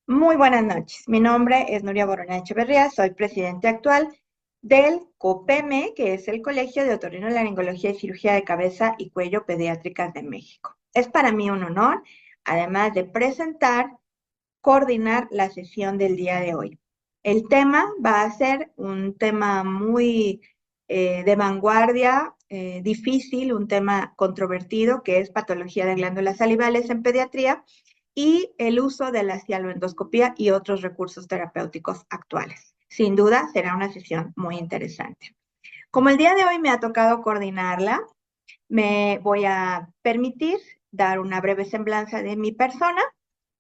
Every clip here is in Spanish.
Muy buenas noches. Mi nombre es Nuria Borona Echeverría, soy presidente actual del COPEME, que es el Colegio de Otorrinolaringología y Cirugía de Cabeza y Cuello Pediátricas de México. Es para mí un honor, además de presentar, coordinar la sesión del día de hoy. El tema va a ser un tema muy de vanguardia, difícil, un tema controvertido, que es patología de glándulas salivales en pediatría y el uso de la cialoendoscopía y otros recursos terapéuticos actuales. Sin duda, será una sesión muy interesante. Como el día de hoy me ha tocado coordinarla, me voy a permitir dar una breve semblanza de mi persona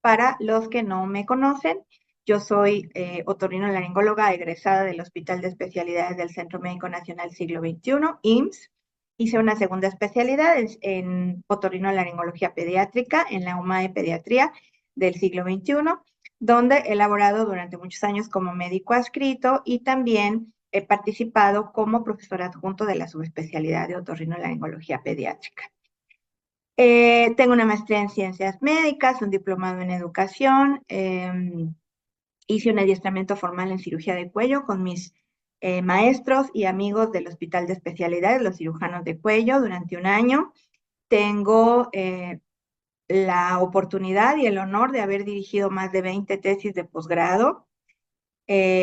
para los que no me conocen. Yo soy otorrinolaringóloga egresada del Hospital de Especialidades del Centro Médico Nacional Siglo XXI, IMSS. Hice una segunda especialidad en otorrinolaringología pediátrica en la UMA de Pediatría del siglo XXI, donde he elaborado durante muchos años como médico adscrito y también he participado como profesor adjunto de la subespecialidad de otorrinolaringología pediátrica. Tengo una maestría en ciencias médicas, un diplomado en educación, hice un adiestramiento formal en cirugía de cuello con mis maestros y amigos del Hospital de Especialidades, los cirujanos de cuello, durante un año. Tengo la oportunidad y el honor de haber dirigido más de 20 tesis de posgrado.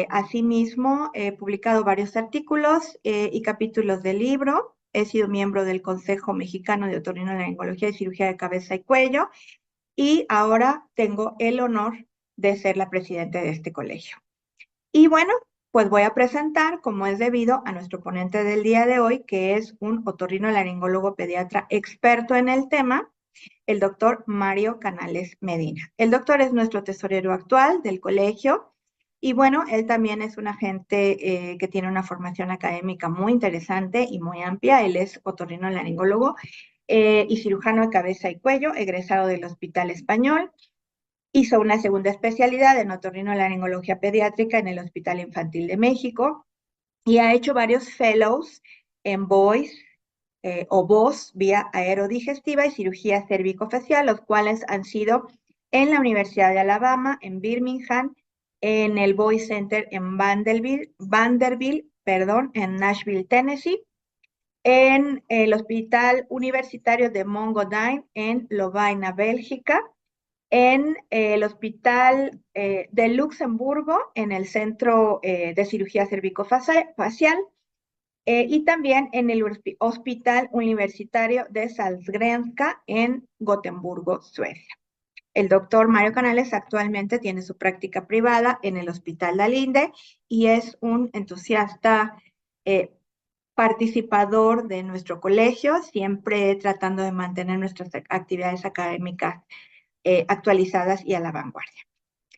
Asimismo, he publicado varios artículos y capítulos de libro. He sido miembro del Consejo Mexicano de Otorrinolaringología y Cirugía de Cabeza y Cuello y ahora tengo el honor de ser la presidenta de este colegio. Y bueno, pues voy a presentar, como es debido, a nuestro ponente del día de hoy, que es un otorrinolaringólogo pediatra experto en el tema, el doctor Mario Canales Medina. El doctor es nuestro tesorero actual del colegio y bueno, él también es un agente que tiene una formación académica muy interesante y muy amplia. Él es otorrinolaringólogo y cirujano de cabeza y cuello, egresado del Hospital Español. Hizo una segunda especialidad en otorrinolaringología pediátrica en el Hospital Infantil de México y ha hecho varios fellows en voice o voz vía aerodigestiva y cirugía cervicofacial, los cuales han sido en la Universidad de Alabama, en Birmingham, en el Voice Center en Vanderbilt, perdón, en Nashville, Tennessee, en el Hospital Universitario de Montgomery en Lovaina, Bélgica, en el Hospital de Luxemburgo, en el Centro de Cirugía Cervicofacial, y también en el Hospital Universitario de Sahlgrenska en Gotemburgo, Suecia. El doctor Mario Canales actualmente tiene su práctica privada en el Hospital Dalinde y es un entusiasta eh, participador de nuestro colegio, siempre tratando de mantener nuestras actividades académicas actualizadas y a la vanguardia.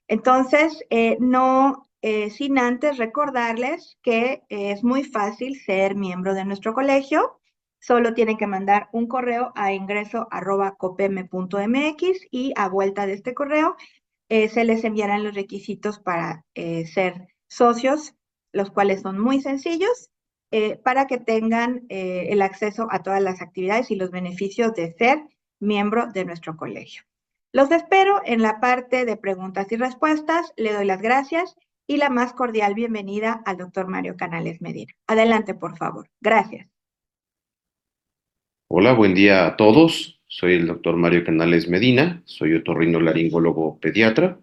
Entonces, no sin antes recordarles que es muy fácil ser miembro de nuestro colegio. Solo tienen que mandar un correo a ingreso@copm.mx y a vuelta de este correo se les enviarán los requisitos para ser socios, los cuales son muy sencillos, para que tengan el acceso a todas las actividades y los beneficios de ser miembro de nuestro colegio. Los espero en la parte de preguntas y respuestas. Le doy las gracias y la más cordial bienvenida al doctor Mario Canales Medina. Adelante, por favor. Gracias. Hola, buen día a todos. Soy el doctor Mario Canales Medina, soy otorrinolaringólogo pediatra.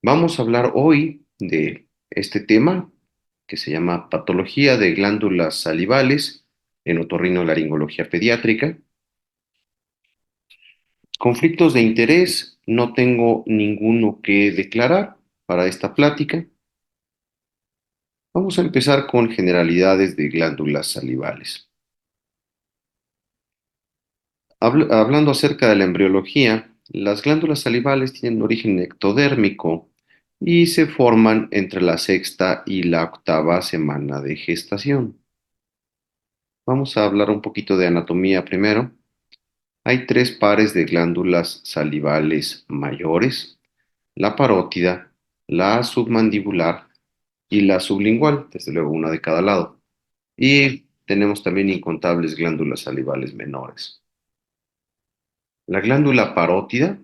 Vamos a hablar hoy de este tema que se llama patología de glándulas salivales en otorrinolaringología pediátrica. Conflictos de interés, no tengo ninguno que declarar para esta plática. Vamos a empezar con generalidades de glándulas salivales. Hablando acerca de la embriología, las glándulas salivales tienen origen ectodérmico y se forman entre la sexta y la octava semana de gestación. Vamos a hablar un poquito de anatomía primero. Hay tres pares de glándulas salivales mayores: la parótida, la submandibular y la sublingual, desde luego una de cada lado. Y tenemos también incontables glándulas salivales menores. La glándula parótida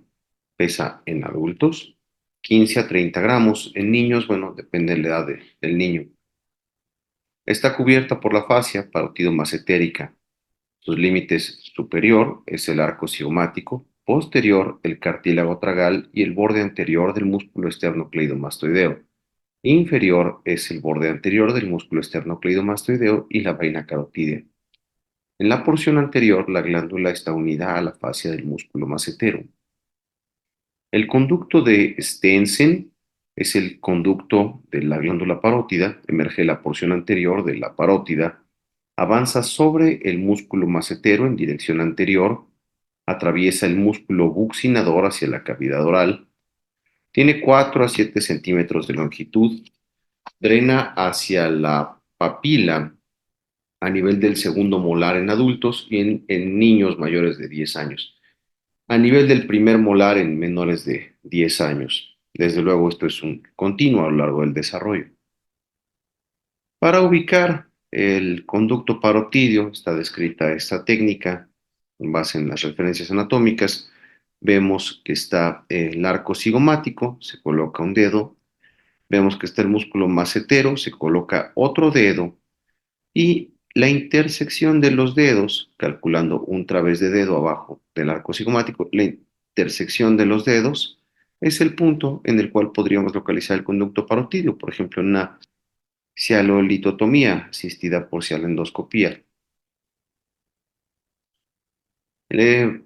pesa en adultos 15 a 30 gramos. En niños, bueno, depende de la edad del niño. Está cubierta por la fascia parotido-masentérica. Sus límites superior es el arco cigomático, posterior el cartílago tragal y el borde anterior del músculo esternocleidomastoideo. Inferior es el borde anterior del músculo esternocleidomastoideo y la vaina carotídea. En la porción anterior, la glándula está unida a la fascia del músculo macetero. El conducto de Stensen es el conducto de la glándula parótida, emerge de la porción anterior de la parótida, avanza sobre el músculo macetero en dirección anterior, atraviesa el músculo buccinador hacia la cavidad oral, tiene 4 a 7 centímetros de longitud, drena hacia la papila a nivel del segundo molar en adultos y en niños mayores de 10 años, a nivel del primer molar en menores de 10 años. Desde luego, esto es un continuo a lo largo del desarrollo. Para ubicar el conducto parotidio, está descrita esta técnica en base en las referencias anatómicas. Vemos que está el arco cigomático, se coloca un dedo. Vemos que está el músculo macetero, se coloca otro dedo. Y la intersección de los dedos, calculando un través de dedo abajo del arco cigomático, la intersección de los dedos es el punto en el cual podríamos localizar el conducto parotidio, por ejemplo, en una cialolitotomía asistida por cialendoscopía. Eh,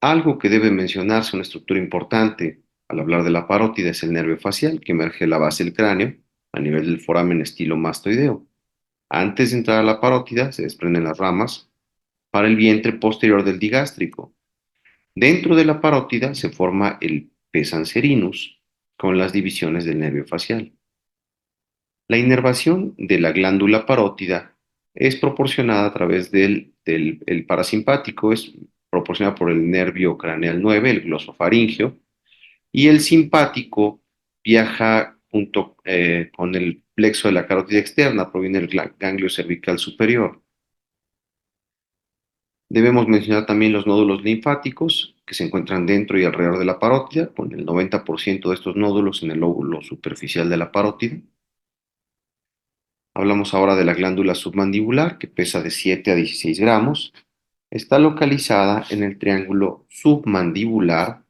Algo que debe mencionarse, una estructura importante al hablar de la parótida es el nervio facial que emerge de la base del cráneo a nivel del foramen estilomastoideo. Antes de entrar a la parótida se desprenden las ramas para el vientre posterior del digástrico. Dentro de la parótida se forma el pes anserinus con las divisiones del nervio facial. La inervación de la glándula parótida es proporcionada a través el parasimpático, es proporcionada por el nervio craneal 9, el glosofaringeo, y el simpático viaja junto con el plexo de la carótida externa, proviene del ganglio cervical superior. Debemos mencionar también los nódulos linfáticos que se encuentran dentro y alrededor de la parótida, con el 90% de estos nódulos en el lóbulo superficial de la parótida. Hablamos ahora de la glándula submandibular, que pesa de 7 a 16 gramos. Está localizada en el triángulo submandibular.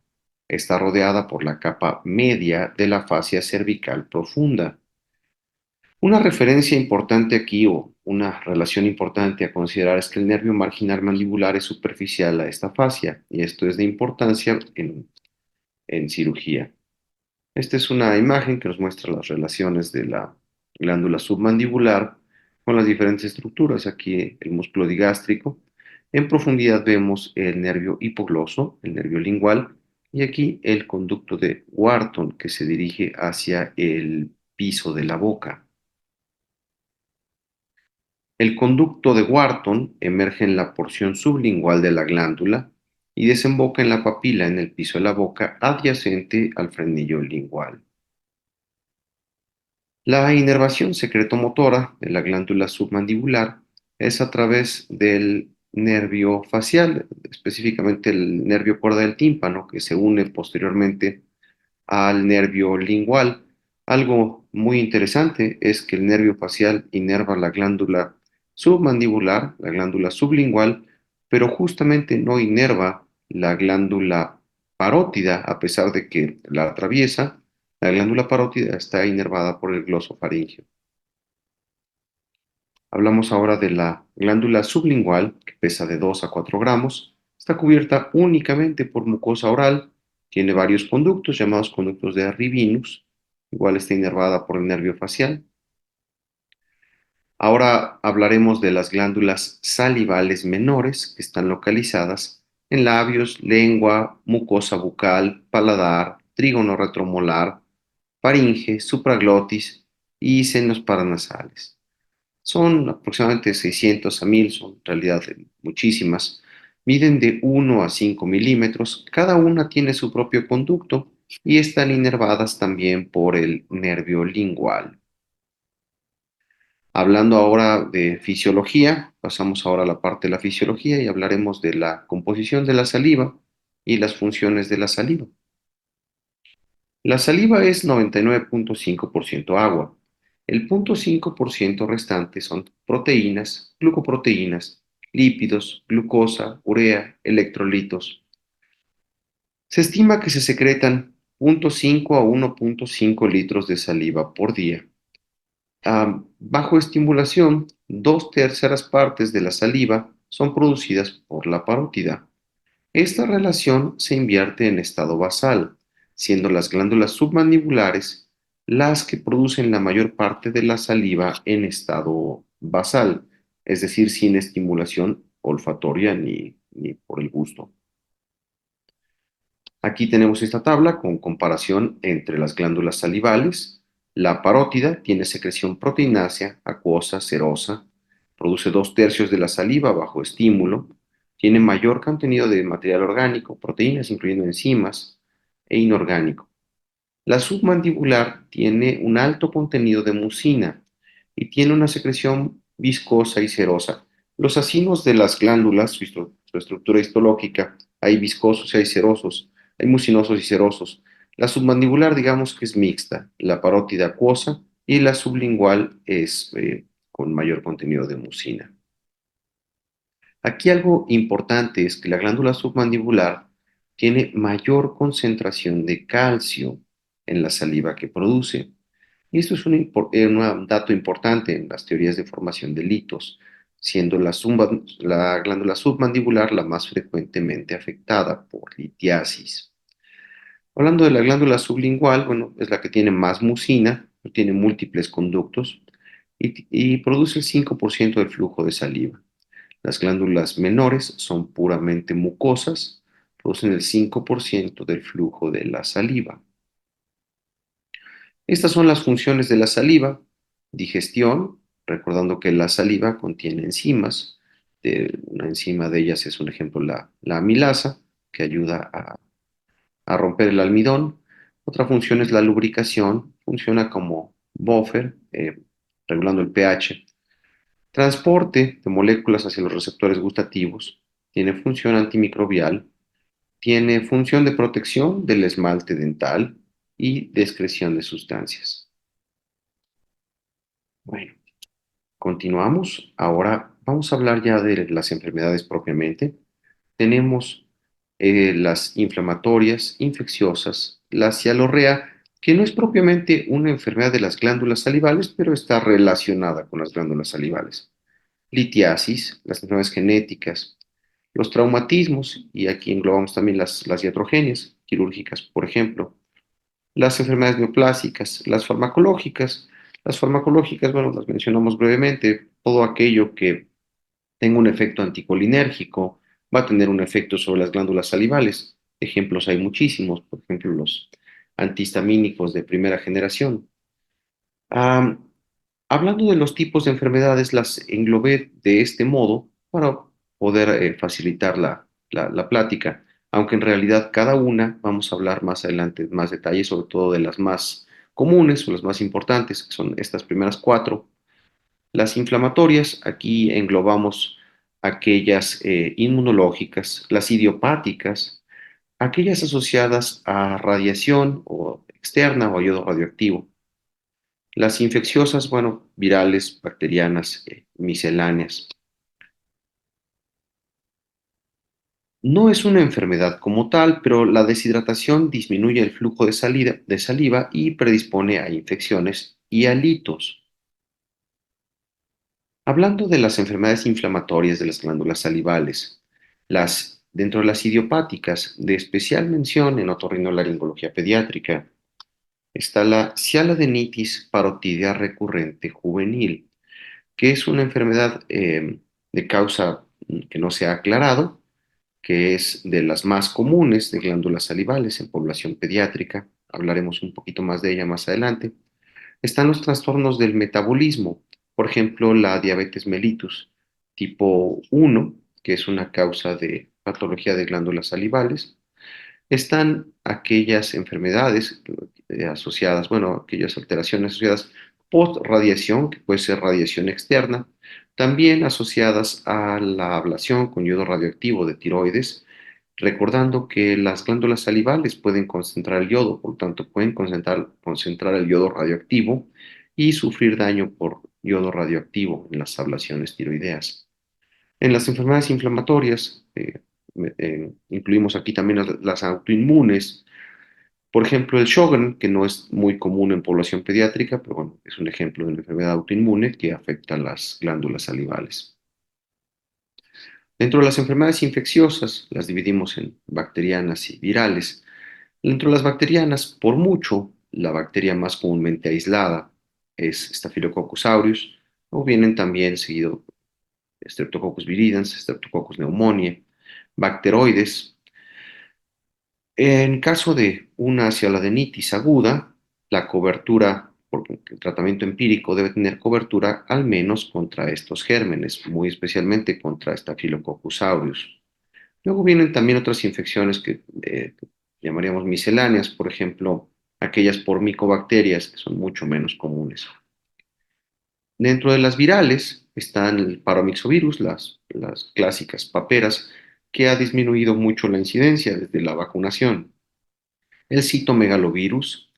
Está rodeada por la capa media de la fascia cervical profunda. Una referencia importante aquí o una relación importante a considerar es que el nervio marginal mandibular es superficial a esta fascia y esto es de importancia en cirugía. Esta es una imagen que nos muestra las relaciones de la glándula submandibular con las diferentes estructuras. Aquí el músculo digástrico. En profundidad vemos el nervio hipogloso, el nervio lingual, y aquí el conducto de Wharton que se dirige hacia el piso de la boca. El conducto de Wharton emerge en la porción sublingual de la glándula y desemboca en la papila en el piso de la boca adyacente al frenillo lingual. La inervación secretomotora de la glándula submandibular es a través del nervio facial, específicamente el nervio cuerda del tímpano, que se une posteriormente al nervio lingual. Algo muy interesante es que el nervio facial inerva la glándula submandibular, la glándula sublingual, pero justamente no inerva la glándula parótida, a pesar de que la atraviesa. La glándula parótida está inervada por el glosofaringeo. Hablamos ahora de la glándula sublingual, que pesa de 2 a 4 gramos. Está cubierta únicamente por mucosa oral. Tiene varios conductos llamados conductos de Rivinus. Igual está inervada por el nervio facial. Ahora hablaremos de las glándulas salivales menores que están localizadas en labios, lengua, mucosa bucal, paladar, trígono retromolar, faringe, supraglotis y senos paranasales. Son aproximadamente 600 a 1000, son en realidad muchísimas. Miden de 1 a 5 milímetros. Cada una tiene su propio conducto y están inervadas también por el nervio lingual. Hablando ahora de fisiología, pasamos ahora a la parte de la fisiología y hablaremos de la composición de la saliva y las funciones de la saliva. La saliva es 99.5% agua. El 0.5% restante son proteínas, glucoproteínas, lípidos, glucosa, urea, electrolitos. Se estima que se secretan 0.5 a 1.5 litros de saliva por día. Bajo estimulación, 2/3 de la saliva son producidas por la parótida. Esta relación se invierte en estado basal, siendo las glándulas submandibulares las que producen la mayor parte de la saliva en estado basal, es decir, sin estimulación olfatoria ni por el gusto. Aquí tenemos esta tabla con comparación entre las glándulas salivales. La parótida tiene secreción proteinácea, acuosa, serosa, produce 2/3 de la saliva bajo estímulo, tiene mayor contenido de material orgánico, proteínas incluyendo enzimas e inorgánico. La submandibular tiene un alto contenido de mucina y tiene una secreción viscosa y serosa. Los acinos de las glándulas, su estructura histológica, hay viscosos y hay serosos, hay mucinosos y serosos. La submandibular, digamos que es mixta, la parótida acuosa y la sublingual es con mayor contenido de mucina. Aquí algo importante es que la glándula submandibular tiene mayor concentración de calcio en la saliva que produce. Y esto es un dato importante en las teorías de formación de litos, siendo la glándula submandibular la más frecuentemente afectada por litiasis. Hablando de la glándula sublingual, bueno, es la que tiene más mucina, tiene múltiples conductos y produce el 5% del flujo de saliva. Las glándulas menores son puramente mucosas, producen el 5% del flujo de la saliva. Estas son las funciones de la saliva: digestión, recordando que la saliva contiene enzimas. Una enzima de ellas es un ejemplo la amilasa, que ayuda a romper el almidón. Otra función es la lubricación, funciona como buffer, regulando el pH. Transporte de moléculas hacia los receptores gustativos, tiene función antimicrobial, tiene función de protección del esmalte dental y de excreción de sustancias. Bueno, continuamos. Ahora vamos a hablar ya de las enfermedades propiamente. Tenemos las inflamatorias, infecciosas, la cialorrea, que no es propiamente una enfermedad de las glándulas salivales, pero está relacionada con las glándulas salivales. Litiasis, las enfermedades genéticas, los traumatismos, y aquí englobamos también las iatrogenias quirúrgicas, por ejemplo, las enfermedades neoplásicas, las farmacológicas. Las farmacológicas, bueno, las mencionamos brevemente, todo aquello que tenga un efecto anticolinérgico va a tener un efecto sobre las glándulas salivales. Ejemplos hay muchísimos, por ejemplo, los antihistamínicos de primera generación. Ah, Hablando de los tipos de enfermedades, las englobé de este modo para poder facilitar la plática, aunque en realidad cada una vamos a hablar más adelante más detalles, sobre todo de las más comunes o las más importantes, que son estas primeras cuatro. Las inflamatorias, aquí englobamos aquellas inmunológicas, las idiopáticas, aquellas asociadas a radiación o externa o a yodo radioactivo. Las infecciosas, bueno, virales, bacterianas, misceláneas. No es una enfermedad como tal, pero la deshidratación disminuye el flujo de saliva y predispone a infecciones y a litos. Hablando de las enfermedades inflamatorias de las glándulas salivales, dentro de las idiopáticas, de especial mención en otorrinolaringología pediátrica, está la sialadenitis parotidia recurrente juvenil, que es una enfermedad de causa que no se ha aclarado, que es de las más comunes de glándulas salivales en población pediátrica. Hablaremos un poquito más de ella más adelante. Están los trastornos del metabolismo, por ejemplo, la diabetes mellitus tipo 1, que es una causa de patología de glándulas salivales. Están aquellas enfermedades asociadas, bueno, aquellas alteraciones asociadas post-radiación, que puede ser radiación externa, también asociadas a la ablación con yodo radioactivo de tiroides recordando que las glándulas salivales pueden concentrar el yodo, por lo tanto pueden concentrar el yodo radioactivo y sufrir daño por yodo radioactivo en las ablaciones tiroideas. En las enfermedades inflamatorias, incluimos aquí también las autoinmunes, por ejemplo, el Sjögren, que no es muy común en población pediátrica, pero bueno, es un ejemplo de una enfermedad autoinmune que afecta a las glándulas salivales. Dentro de las enfermedades infecciosas, las dividimos en bacterianas y virales. Dentro de las bacterianas, por mucho, la bacteria más comúnmente aislada es Staphylococcus aureus, o vienen también seguido Streptococcus viridans, Streptococcus pneumoniae, bacteroides. En caso de una cialodenitis aguda, la cobertura, porque el tratamiento empírico debe tener cobertura al menos contra estos gérmenes, muy especialmente contra Staphylococcus aureus. Luego vienen también otras infecciones que llamaríamos misceláneas, por ejemplo, aquellas por micobacterias, que son mucho menos comunes. Dentro de las virales están el paramyxovirus, las clásicas paperas, que ha disminuido mucho la incidencia desde la vacunación. El citomegalovirus,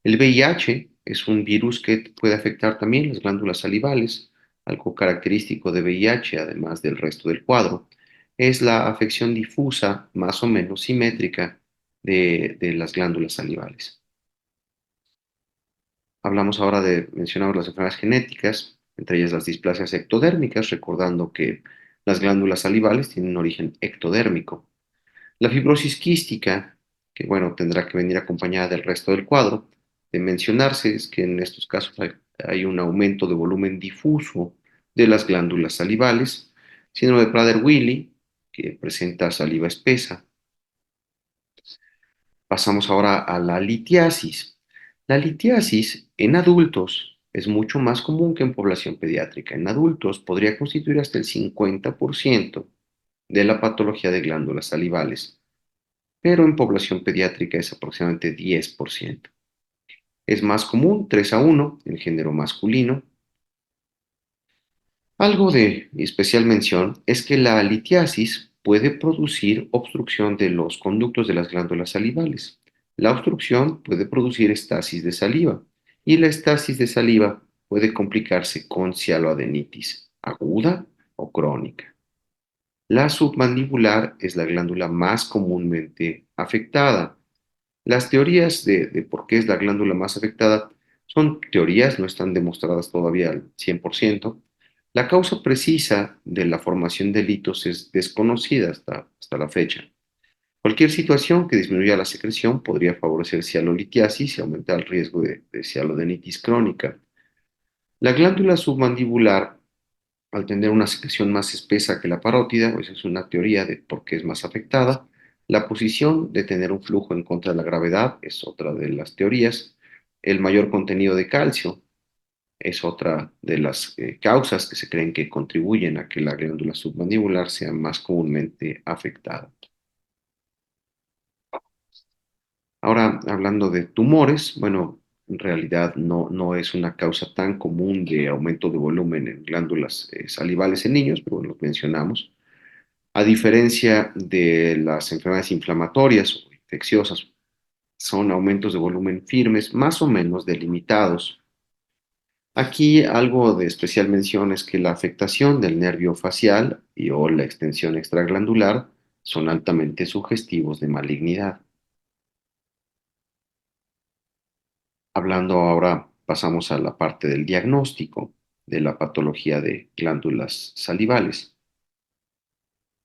el VIH es un virus que puede afectar también las glándulas salivales. Algo característico de VIH, además del resto del cuadro, es la afección difusa, más o menos simétrica, de las glándulas salivales. Mencionamos las enfermedades genéticas, entre ellas las displasias ectodérmicas, recordando que las glándulas salivales tienen un origen ectodérmico. La fibrosis quística, que bueno, tendrá que venir acompañada del resto del cuadro, de mencionarse es que en estos casos hay un aumento de volumen difuso de las glándulas salivales, síndrome de Prader-Willi, que presenta saliva espesa. Pasamos ahora a la litiasis. La litiasis en adultos es mucho más común que en población pediátrica. En adultos podría constituir hasta el 50% de la patología de glándulas salivales, pero en población pediátrica es aproximadamente 10%. Es más común, 3-1, en el género masculino. Algo de especial mención es que la litiasis puede producir obstrucción de los conductos de las glándulas salivales. La obstrucción puede producir estasis de saliva y la estasis de saliva puede complicarse con cialoadenitis aguda o crónica. La submandibular es la glándula más comúnmente afectada. Las teorías de por qué es la glándula más afectada son teorías, no están demostradas todavía al 100%. La causa precisa de la formación de litos es desconocida hasta la fecha. Cualquier situación que disminuya la secreción podría favorecer cialolitiasis y aumentar el riesgo de cialodenitis crónica. La glándula submandibular, al tener una secreción más espesa que la parótida, pues es una teoría de por qué es más afectada. La posición de tener un flujo en contra de la gravedad es otra de las teorías. El mayor contenido de calcio es otra de las causas que se creen que contribuyen a que la glándula submandibular sea más comúnmente afectada. Ahora, hablando de tumores, bueno, en realidad no es una causa tan común de aumento de volumen en glándulas salivales en niños, pero bueno, lo mencionamos. A diferencia de las enfermedades inflamatorias o infecciosas, son aumentos de volumen firmes, más o menos delimitados. Aquí algo de especial mención es que la afectación del nervio facial y o la extensión extraglandular son altamente sugestivos de malignidad. Hablando ahora, pasamos a la parte del diagnóstico de la patología de glándulas salivales.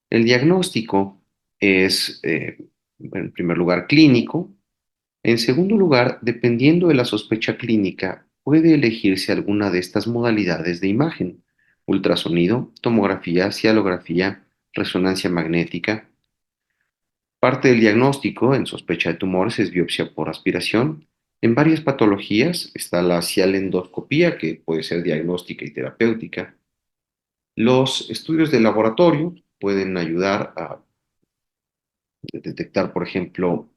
El diagnóstico es, en primer lugar, clínico. En segundo lugar, dependiendo de la sospecha clínica, puede elegirse alguna de estas modalidades de imagen: ultrasonido, tomografía, cialografía, resonancia magnética. Parte del diagnóstico en sospecha de tumores es biopsia por aspiración. En varias patologías está la cialendoscopía, que puede ser diagnóstica y terapéutica. Los estudios de laboratorio pueden ayudar a detectar, por ejemplo,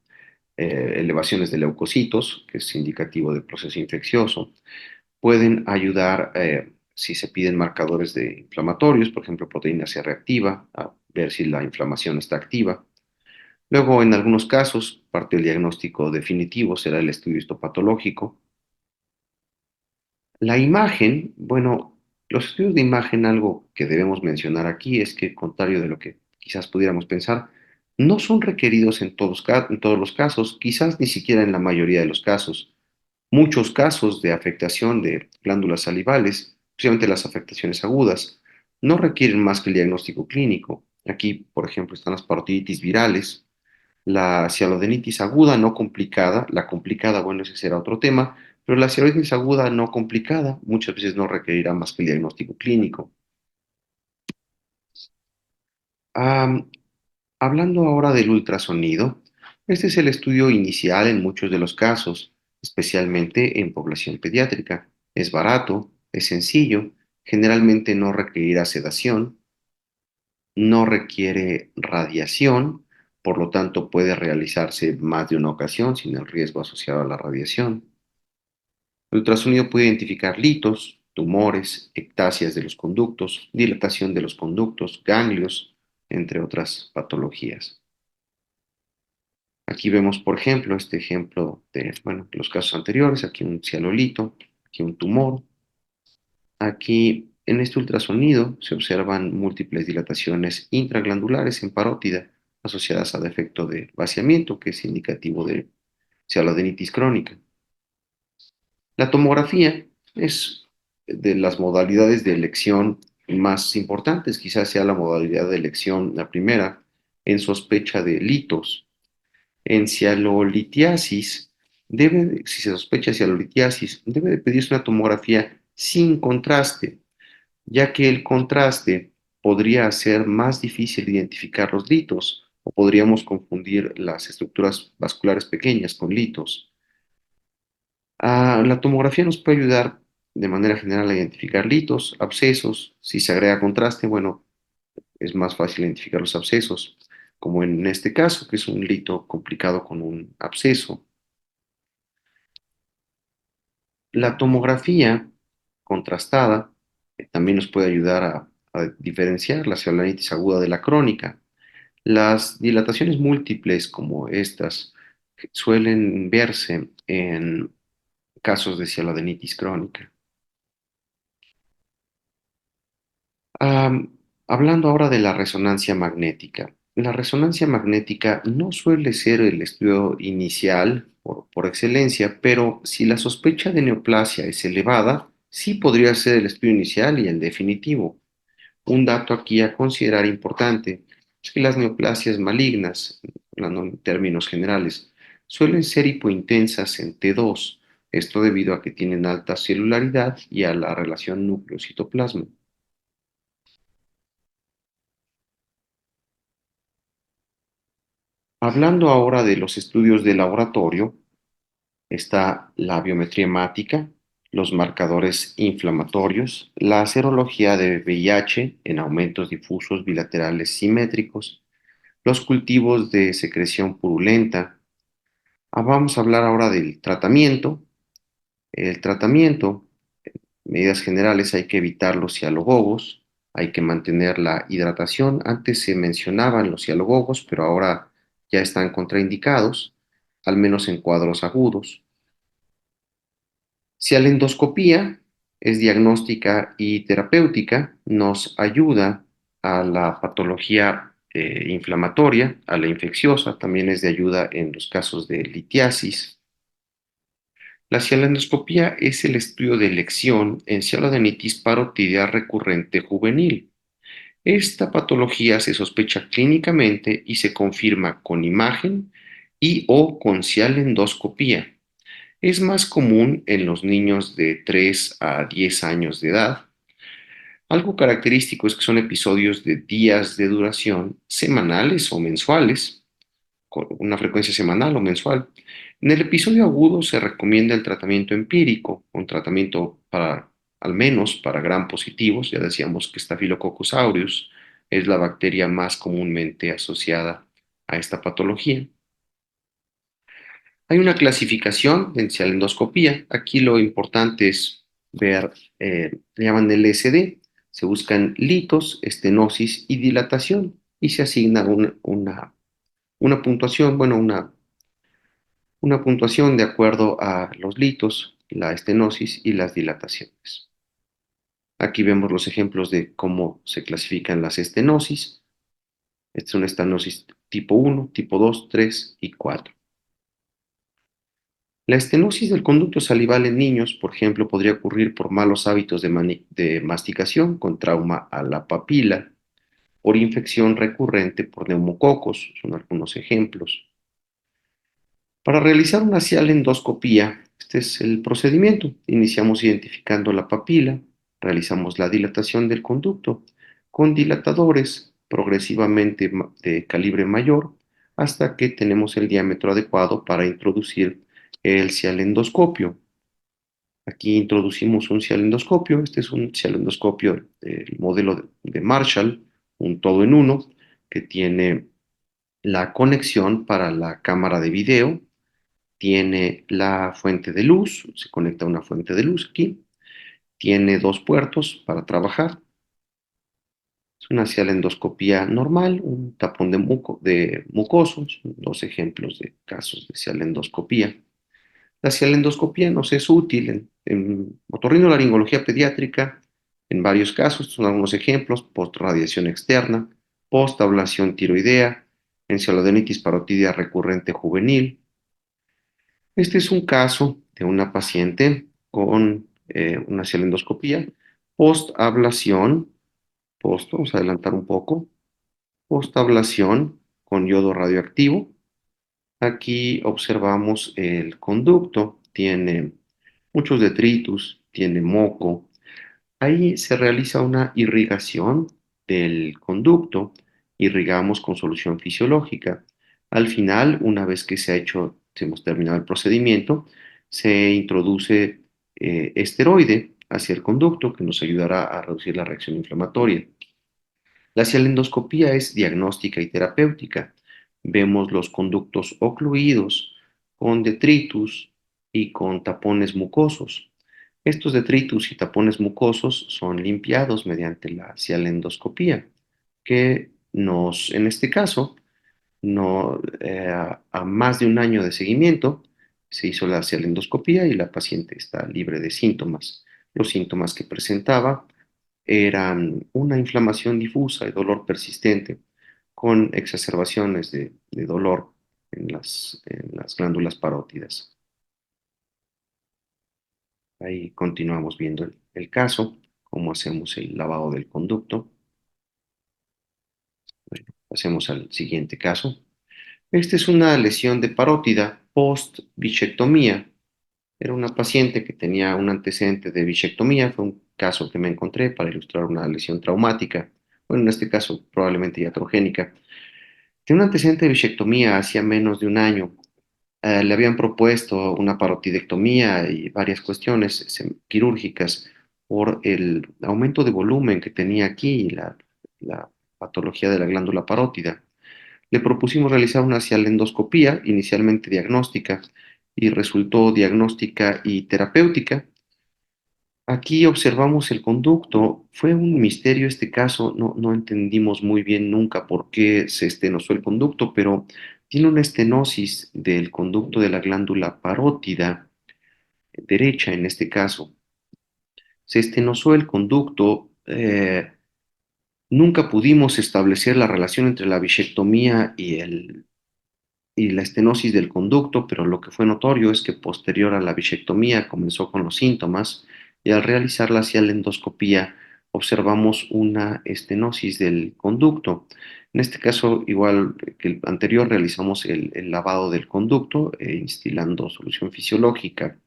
elevaciones de leucocitos, que es indicativo de proceso infeccioso. Pueden ayudar, si se piden marcadores de inflamatorios, por ejemplo, proteína C reactiva, a ver si la inflamación está activa. Luego, en algunos casos, parte del diagnóstico definitivo será el estudio histopatológico. La imagen, bueno, los estudios de imagen, algo que debemos mencionar aquí es que, contrario de lo que quizás pudiéramos pensar, no son requeridos en todos los casos, quizás ni siquiera en la mayoría de los casos. Muchos casos de afectación de glándulas salivales, especialmente las afectaciones agudas, no requieren más que el diagnóstico clínico. Aquí, por ejemplo, están las parotiditis virales, la cialodenitis aguda no complicada, la complicada, bueno, ese será otro tema, pero la cialodenitis aguda no complicada muchas veces no requerirá más que el diagnóstico clínico. Am, Hablando ahora del ultrasonido, este es el estudio inicial en muchos de los casos, especialmente en población pediátrica. Es barato, es sencillo, generalmente no requerirá sedación, no requiere radiación, por lo tanto puede realizarse más de una ocasión sin el riesgo asociado a la radiación. El ultrasonido puede identificar litos, tumores, ectasias de los conductos, dilatación de los conductos, ganglios, entre otras patologías. Aquí vemos, por ejemplo, este ejemplo de, bueno, los casos anteriores, aquí un cianolito, aquí un tumor. Aquí en este ultrasonido se observan múltiples dilataciones intraglandulares en parótida asociadas a defecto de vaciamiento, que es indicativo de cialodenitis crónica. La tomografía es de las modalidades de elección más importantes, quizás sea la modalidad de elección la primera, en sospecha de litos. En cialolitiasis, si se sospecha cialolitiasis, debe de pedirse una tomografía sin contraste, ya que el contraste podría hacer más difícil identificar los litos o podríamos confundir las estructuras vasculares pequeñas con litos. La tomografía nos puede ayudar de manera general a identificar litos, abscesos. Si se agrega contraste, bueno, es más fácil identificar los abscesos, como en este caso, que es un lito complicado con un absceso. La tomografía contrastada también nos puede ayudar a diferenciar la cialinitis aguda de la crónica. Las dilataciones múltiples como estas suelen verse en casos de cialodenitis crónica. Am, Hablando ahora de la resonancia magnética. La resonancia magnética no suele ser el estudio inicial por excelencia, pero si la sospecha de neoplasia es elevada, sí podría ser el estudio inicial y el definitivo. Un dato aquí a considerar importante es que las neoplasias malignas, hablando en términos generales, suelen ser hipointensas en T2, esto debido a que tienen alta celularidad y a la relación núcleo-citoplasma. Hablando ahora de los estudios de laboratorio, está la biometría hemática, los marcadores inflamatorios, la serología de VIH en aumentos difusos bilaterales simétricos, los cultivos de secreción purulenta. Vamos a hablar ahora del tratamiento. El tratamiento, medidas generales, hay que evitar los cialogogos, hay que mantener la hidratación. Antes se mencionaban los cialogogos, pero ahora ya están contraindicados, al menos en cuadros agudos. Si la endoscopía es diagnóstica y terapéutica, nos ayuda a la patología inflamatoria, a la infecciosa, también es de ayuda en los casos de litiasis. La cialendoscopía es el estudio de elección en cialodenitis parotidia recurrente juvenil. Esta patología se sospecha clínicamente y se confirma con imagen y o con cialendoscopía. Es más común en los niños de 3 a 10 años de edad. Algo característico es que son episodios de días de duración semanales o mensuales, con una frecuencia semanal o mensual. En el episodio agudo se recomienda el tratamiento empírico, un tratamiento para, al menos para gram positivos. Ya decíamos que Staphylococcus aureus es la bacteria más comúnmente asociada a esta patología. Hay una clasificación en endoscopía. Aquí lo importante es ver, le llaman LSD, se buscan litos, estenosis y dilatación y se asigna una Una puntuación, bueno, una puntuación de acuerdo a los litos, la estenosis y las dilataciones. Aquí vemos los ejemplos de cómo se clasifican las estenosis. Esta es una estenosis tipo 1, tipo 2, 3 y 4. La estenosis del conducto salival en niños, por ejemplo, podría ocurrir por malos hábitos de masticación con trauma a la papila, por infección recurrente por neumococos, son algunos ejemplos. Para realizar una cialendoscopía, este es el procedimiento. Iniciamos identificando la papila, realizamos la dilatación del conducto con dilatadores progresivamente de calibre mayor hasta que tenemos el diámetro adecuado para introducir el cialendoscopio. Aquí introducimos un cialendoscopio. Este es un cialendoscopio del modelo de Marshall, un todo en uno, que tiene la conexión para la cámara de video, tiene la fuente de luz, se conecta a una fuente de luz aquí, tiene dos puertos para trabajar. Es una cialendoscopía normal, un tapón de mucosos, dos ejemplos de casos de cialendoscopía. La cialendoscopía nos es útil en otorrinolaringología pediátrica en varios casos. Estos son algunos ejemplos: postradiación externa, postablación tiroidea, encefalodenitis parotidia recurrente juvenil. Este es un caso de una paciente con una cialendoscopía postablación, vamos a adelantar un poco, postablación con yodo radioactivo. Aquí observamos el conducto, tiene muchos detritus, tiene moco. Ahí se realiza una irrigación del conducto, irrigamos con solución fisiológica. Al final, una vez que se ha hecho, hemos terminado el procedimiento, se introduce esteroide hacia el conducto que nos ayudará a reducir la reacción inflamatoria. La cialendoscopía es diagnóstica y terapéutica. Vemos los conductos ocluidos con detritus y con tapones mucosos. Estos detritus y tapones mucosos son limpiados mediante la cialendoscopía, que en este caso, a más de un año de seguimiento, se hizo la cialendoscopía y la paciente está libre de síntomas. Los síntomas que presentaba eran una inflamación difusa y dolor persistente, con exacerbaciones de dolor en las glándulas parótidas. Ahí continuamos viendo el caso, cómo hacemos el lavado del conducto. Bueno, pasemos al siguiente caso. Esta es una lesión de parótida post-bichectomía. Era una paciente que tenía un antecedente de bichectomía. Fue un caso que me encontré para ilustrar una lesión traumática. Bueno, en este caso probablemente iatrogénica. Tiene un antecedente de bichectomía hacía menos de un año. Le habían propuesto una parotidectomía y varias cuestiones quirúrgicas por el aumento de volumen que tenía aquí y la patología de la glándula parótida. Le propusimos realizar una cialendoscopía, inicialmente diagnóstica, y resultó diagnóstica y terapéutica. Aquí observamos el conducto. Fue un misterio este caso, no entendimos muy bien nunca por qué se estenosó el conducto, pero tiene una estenosis del conducto de la glándula parótida, derecha en este caso. Se estenosó el conducto. Nunca pudimos establecer la relación entre la bichectomía y la estenosis del conducto, pero lo que fue notorio es que posterior a la bichectomía comenzó con los síntomas y al realizar la cialendoscopía observamos una estenosis del conducto. En este caso, igual que el anterior, realizamos el lavado del conducto instilando solución fisiológica.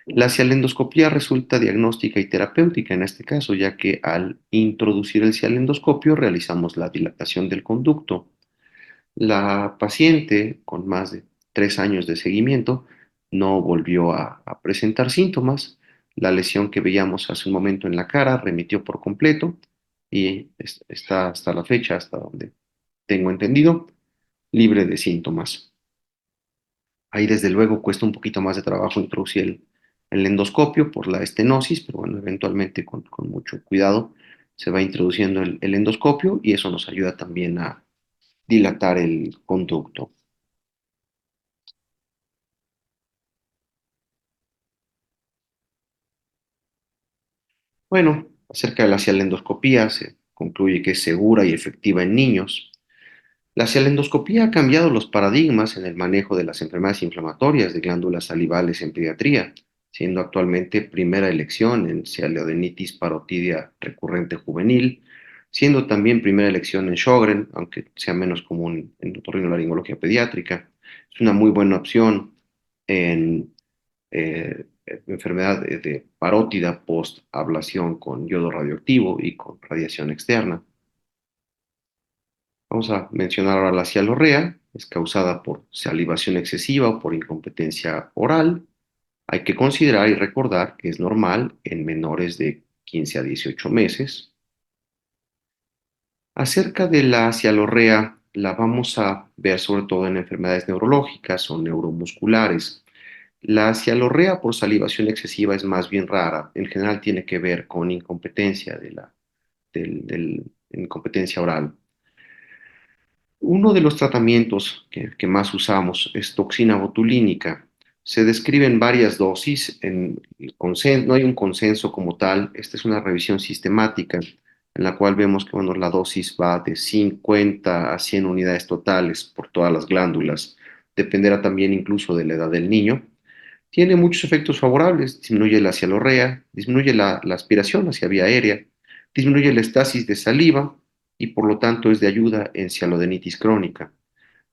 La cialendoscopía resulta diagnóstica y terapéutica en este caso, ya que al introducir el cialendoscopio realizamos la dilatación del conducto. La paciente, con más de 3 años de seguimiento, no volvió a presentar síntomas. La lesión que veíamos hace un momento en la cara remitió por completo y está hasta la fecha, hasta donde tengo entendido, libre de síntomas. Ahí desde luego cuesta un poquito más de trabajo introducir el endoscopio por la estenosis, pero bueno, eventualmente con mucho cuidado se va introduciendo el endoscopio y eso nos ayuda también dilatar el conducto. Bueno, acerca de la cialendoscopía, se concluye que es segura y efectiva en niños. La cialendoscopía ha cambiado los paradigmas en el manejo de las enfermedades inflamatorias de glándulas salivales en pediatría, siendo actualmente primera elección en cialodenitis parotidia recurrente juvenil, siendo también primera elección en Sjögren, aunque sea menos común en otorrinolaringología pediátrica. Es una muy buena opción en enfermedad de parótida post-ablación con yodo radioactivo y con radiación externa. Vamos a mencionar ahora la cialorrea, es causada por salivación excesiva o por incompetencia oral. Hay que considerar y recordar que es normal en menores de 15 a 18 meses. Acerca de la cialorrea, la vamos a ver sobre todo en enfermedades neurológicas o neuromusculares. La cialorrea por salivación excesiva es más bien rara. En general tiene que ver con incompetencia incompetencia oral. Uno de los tratamientos que más usamos es toxina botulínica. Se describen varias dosis, no hay un consenso como tal. Esta es una revisión sistemática en la cual vemos que bueno, la dosis va de 50 a 100 unidades totales por todas las glándulas. Dependerá también incluso de la edad del niño. Tiene muchos efectos favorables, disminuye la cialorrea, disminuye la aspiración hacia vía aérea, disminuye la estasis de saliva y por lo tanto es de ayuda en cialodenitis crónica.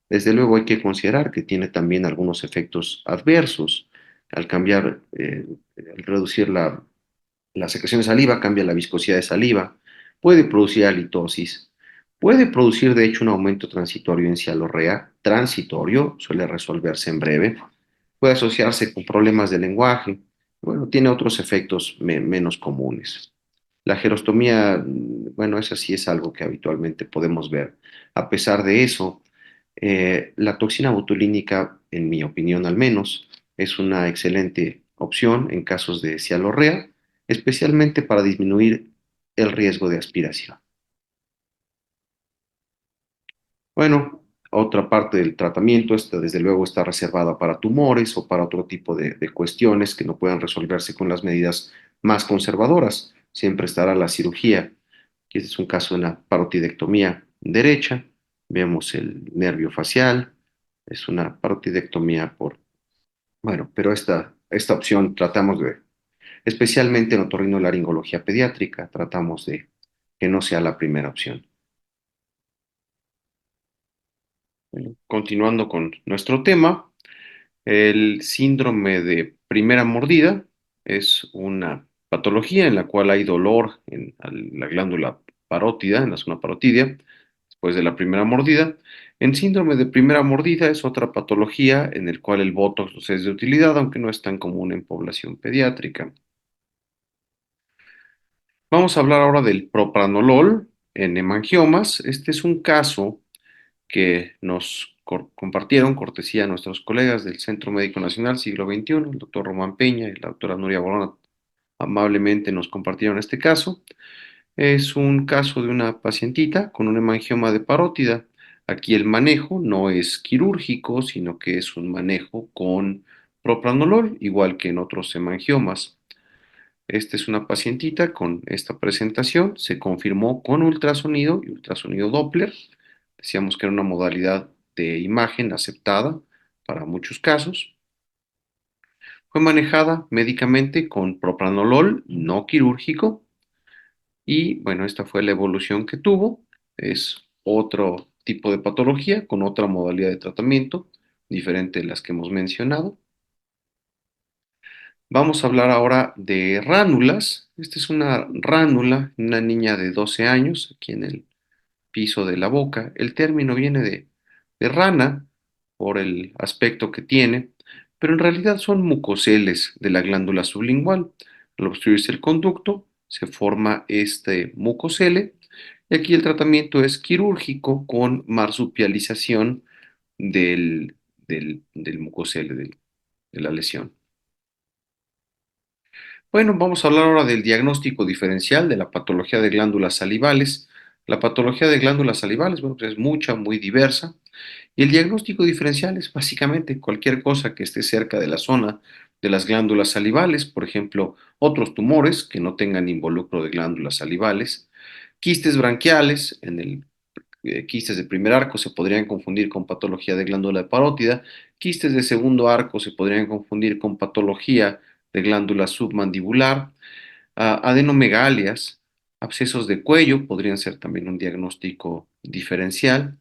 Desde luego hay que considerar que tiene también algunos efectos adversos. Al cambiar, al reducir la secreción de saliva, cambia la viscosidad de saliva, puede producir halitosis, puede producir de hecho un aumento transitorio en cialorrea, transitorio, suele resolverse en breve, puede asociarse con problemas de lenguaje, bueno, tiene otros efectos menos comunes. La gerostomía, bueno, esa sí es algo que habitualmente podemos ver. A pesar de eso, la toxina botulínica, en mi opinión al menos, es una excelente opción en casos de cialorrea, especialmente para disminuir el riesgo de aspiración. Bueno, otra parte del tratamiento, esta desde luego está reservada para tumores o para otro tipo de cuestiones que no puedan resolverse con las medidas más conservadoras. Siempre estará la cirugía, que este es un caso de una parotidectomía derecha. Vemos el nervio facial, es una parotidectomía bueno, pero esta opción tratamos especialmente en otorrinolaringología pediátrica, tratamos de que no sea la primera opción. Bueno, continuando con nuestro tema, el síndrome de primera mordida es una patología en la cual hay dolor en la glándula parótida, en la zona parotidia, después de la primera mordida. En síndrome de primera mordida es otra patología en el cual el Botox nos es de utilidad, aunque no es tan común en población pediátrica. Vamos a hablar ahora del propranolol en hemangiomas. Este es un caso que nos compartieron cortesía a nuestros colegas del Centro Médico Nacional Siglo XXI, el doctor Román Peña y la doctora Nuria Borona amablemente nos compartieron este caso. Es un caso de una pacientita con un hemangioma de parótida. Aquí el manejo no es quirúrgico, sino que es un manejo con propranolol, igual que en otros hemangiomas. Esta es una pacientita con esta presentación, se confirmó con ultrasonido y ultrasonido Doppler. Decíamos que era una modalidad de imagen aceptada para muchos casos. Fue manejada médicamente con propranolol no quirúrgico y bueno, esta fue la evolución que tuvo. Es otro tipo de patología con otra modalidad de tratamiento, diferente de las que hemos mencionado. Vamos a hablar ahora de ránulas. Esta es una ránula, una niña de 12 años, aquí en el piso de la boca. El término viene de rana por el aspecto que tiene, pero en realidad son mucoceles de la glándula sublingual. Al obstruirse el conducto, se forma este mucocele y aquí el tratamiento es quirúrgico con marsupialización del mucocele, de la lesión. Bueno, vamos a hablar ahora del diagnóstico diferencial de la patología de glándulas salivales. La patología de glándulas salivales, bueno, pues es mucha, muy diversa. Y el diagnóstico diferencial es básicamente cualquier cosa que esté cerca de la zona de las glándulas salivales, por ejemplo, otros tumores que no tengan involucro de glándulas salivales, quistes branquiales, quistes de primer arco se podrían confundir con patología de glándula parótida, quistes de segundo arco se podrían confundir con patología de glándula submandibular, adenomegalias, abscesos de cuello podrían ser también un diagnóstico diferencial.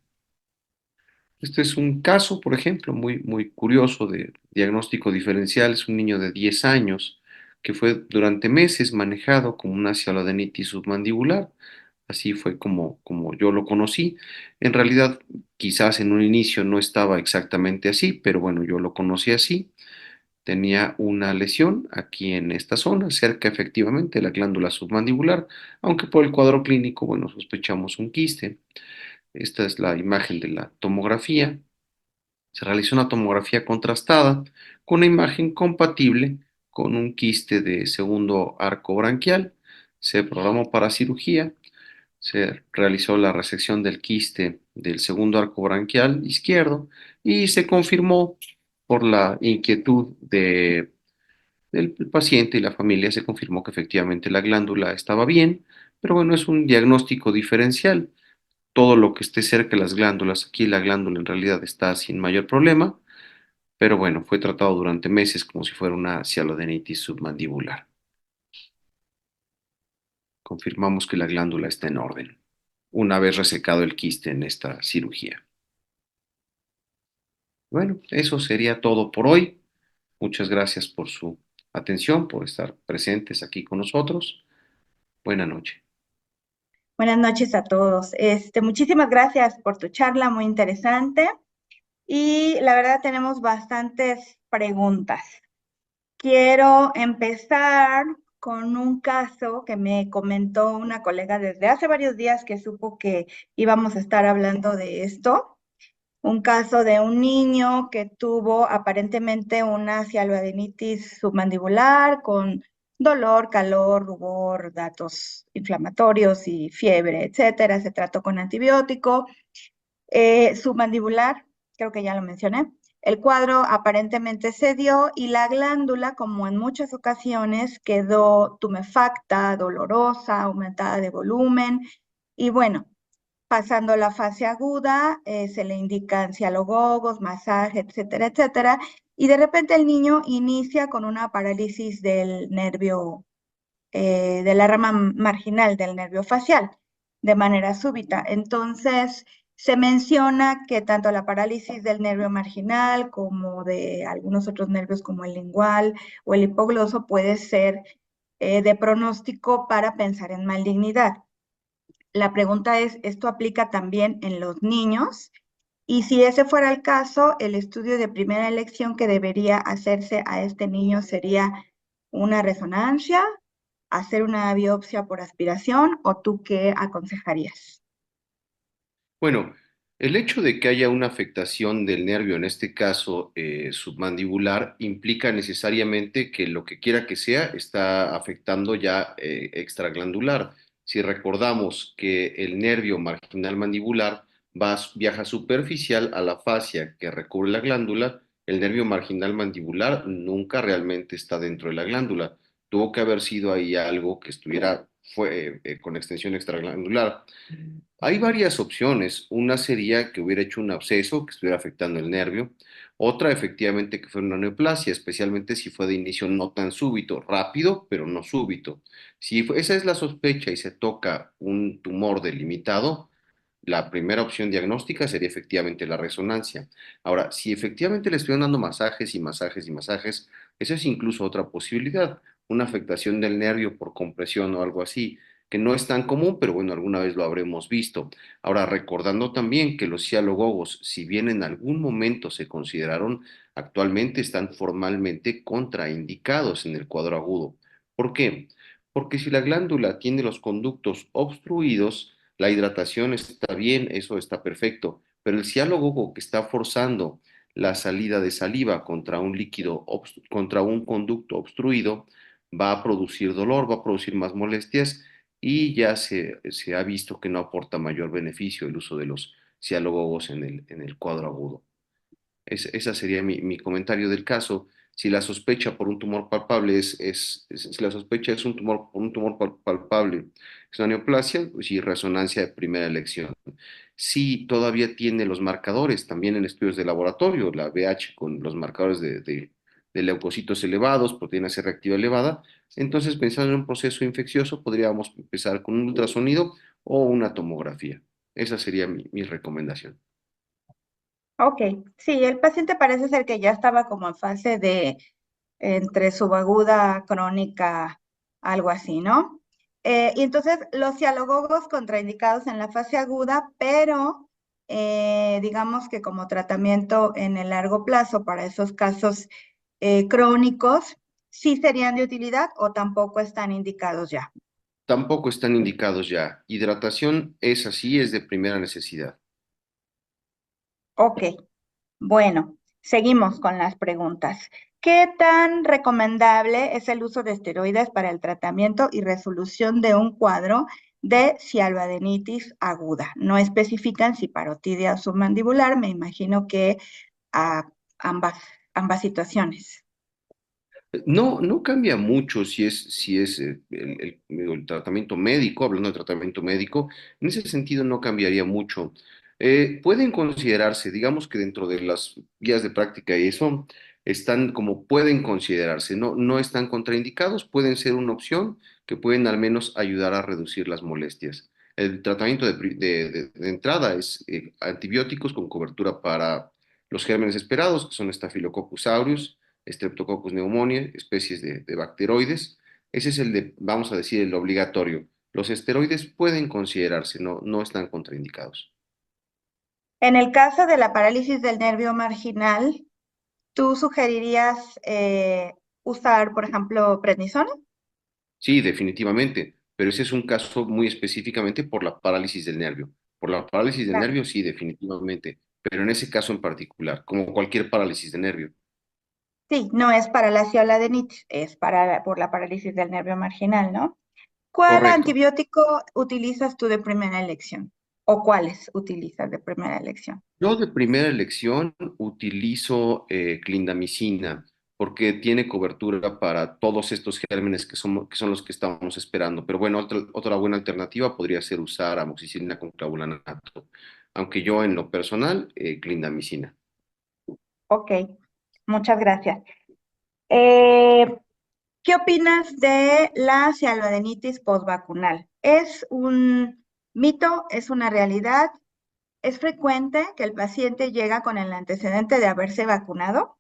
Este es un caso, por ejemplo, muy curioso de diagnóstico diferencial. Es un niño de 10 años que fue durante meses manejado como una cialodenitis submandibular. Así fue como yo lo conocí. En realidad, quizás en un inicio no estaba exactamente así, pero bueno, yo lo conocí así. Tenía una lesión aquí en esta zona, cerca efectivamente de la glándula submandibular, aunque por el cuadro clínico, bueno, sospechamos un quiste. Esta es la imagen de la tomografía. Se realizó una tomografía contrastada con una imagen compatible con un quiste de segundo arco branquial. Se programó para cirugía. Se realizó la resección del quiste del segundo arco branquial izquierdo y se confirmó por la inquietud del paciente y la familia, se confirmó que efectivamente la glándula estaba bien, pero bueno, es un diagnóstico diferencial. Todo lo que esté cerca de las glándulas, aquí la glándula en realidad está sin mayor problema, pero bueno, fue tratado durante meses como si fuera una cialodenitis submandibular. Confirmamos que la glándula está en orden, una vez resecado el quiste en esta cirugía. Bueno, eso sería todo por hoy. Muchas gracias por su atención, por estar presentes aquí con nosotros. Buena noche. Buenas noches a todos. Muchísimas gracias por tu charla, muy interesante. Y la verdad tenemos bastantes preguntas. Quiero empezar con un caso que me comentó una colega desde hace varios días que supo que íbamos a estar hablando de esto. Un caso de un niño que tuvo aparentemente una cialoadenitis submandibular con dolor, calor, rubor, datos inflamatorios y fiebre, etcétera. Se trató con antibiótico. Submandibular, creo que ya lo mencioné. El cuadro aparentemente cedió y la glándula, como en muchas ocasiones, quedó tumefacta, dolorosa, aumentada de volumen. Y bueno, pasando la fase aguda, se le indican cialogogos, masaje, etcétera, etcétera. Y de repente el niño inicia con una parálisis del nervio, de la rama marginal del nervio facial, de manera súbita. Entonces, se menciona que tanto la parálisis del nervio marginal como de algunos otros nervios como el lingual o el hipogloso puede ser de pronóstico para pensar en malignidad. La pregunta es, ¿esto aplica también en los niños? Y si ese fuera el caso, el estudio de primera elección que debería hacerse a este niño sería una resonancia, hacer una biopsia por aspiración, ¿o tú qué aconsejarías? Bueno, el hecho de que haya una afectación del nervio, en este caso submandibular, implica necesariamente que lo que quiera que sea está afectando ya extraglandular. Si recordamos que el nervio marginal mandibular viaja superficial a la fascia que recubre la glándula, el nervio marginal mandibular nunca realmente está dentro de la glándula. Tuvo que haber sido ahí algo que estuviera con extensión extraglandular. Hay varias opciones. Una sería que hubiera hecho un absceso que estuviera afectando el nervio. Otra, efectivamente, que fuera una neoplasia, especialmente si fue de inicio no tan súbito, rápido, pero no súbito. Si esa es la sospecha y se toca un tumor delimitado, la primera opción diagnóstica sería efectivamente la resonancia. Ahora, si efectivamente le estuvieran dando masajes y masajes y masajes, esa es incluso otra posibilidad, una afectación del nervio por compresión o algo así, que no es tan común, pero bueno, alguna vez lo habremos visto. Ahora, recordando también que los cialogogos, si bien en algún momento se consideraron, actualmente están formalmente contraindicados en el cuadro agudo. ¿Por qué? Porque si la glándula tiene los conductos obstruidos, la hidratación está bien, eso está perfecto, pero el ciálogo que está forzando la salida de saliva contra un líquido, contra un conducto obstruido, va a producir dolor, va a producir más molestias y ya se ha visto que no aporta mayor beneficio el uso de los cialogogos en el cuadro agudo. Esa sería mi comentario del caso. Si la sospecha por un tumor palpable si la sospecha es un tumor por un tumor palpable, es una neoplasia, pues sí, resonancia de primera elección. Si todavía tiene los marcadores, también en estudios de laboratorio, la VH con los marcadores de leucocitos elevados, proteína C reactiva elevada, entonces pensando en un proceso infeccioso, podríamos empezar con un ultrasonido o una tomografía. Esa sería mi recomendación. Ok, sí, el paciente parece ser que ya estaba como en fase de entre subaguda, crónica, algo así, ¿no? Y entonces los cialogogos contraindicados en la fase aguda, pero digamos que como tratamiento en el largo plazo para esos casos crónicos, sí serían de utilidad o tampoco están indicados ya. Tampoco están indicados ya. Hidratación es así, es de primera necesidad. Ok, bueno, seguimos con las preguntas. ¿Qué tan recomendable es el uso de esteroides para el tratamiento y resolución de un cuadro de cialodenitis aguda? No especifican si parotidia o submandibular, me imagino que a ambas, ambas situaciones. No cambia mucho si es el tratamiento médico, hablando de tratamiento médico, en ese sentido no cambiaría mucho. Pueden considerarse, digamos que dentro de las guías de práctica y eso, están como pueden considerarse, no están contraindicados, pueden ser una opción que pueden al menos ayudar a reducir las molestias. El tratamiento de entrada es antibióticos con cobertura para los gérmenes esperados, que son Staphylococcus aureus, Streptococcus pneumoniae, especies de bacteroides. Ese es el de, vamos a decir, el obligatorio. Los esteroides pueden considerarse, no están contraindicados. En el caso de la parálisis del nervio marginal, ¿tú sugerirías usar, por ejemplo, prednisona? Sí, definitivamente, pero ese es un caso muy específicamente por la parálisis del nervio. Por la parálisis del Claro. nervio, sí, definitivamente, pero en ese caso en particular, como cualquier parálisis de nervio. Sí, no es para la cioladenitis, es por la parálisis del nervio marginal, ¿no? ¿Cuál Correcto. antibiótico utilizas tú de primera elección? ¿O cuáles utilizas de primera elección? Yo de primera elección utilizo clindamicina porque tiene cobertura para todos estos gérmenes que son los que estamos esperando. Pero bueno, otra buena alternativa podría ser usar amoxicilina con clavulanato, aunque yo en lo personal, clindamicina. Ok, muchas gracias. Eh, ¿Qué opinas de la cialodenitis postvacunal? ¿Es un mito? ¿Es una realidad? ¿Es frecuente que el paciente llega con el antecedente de haberse vacunado?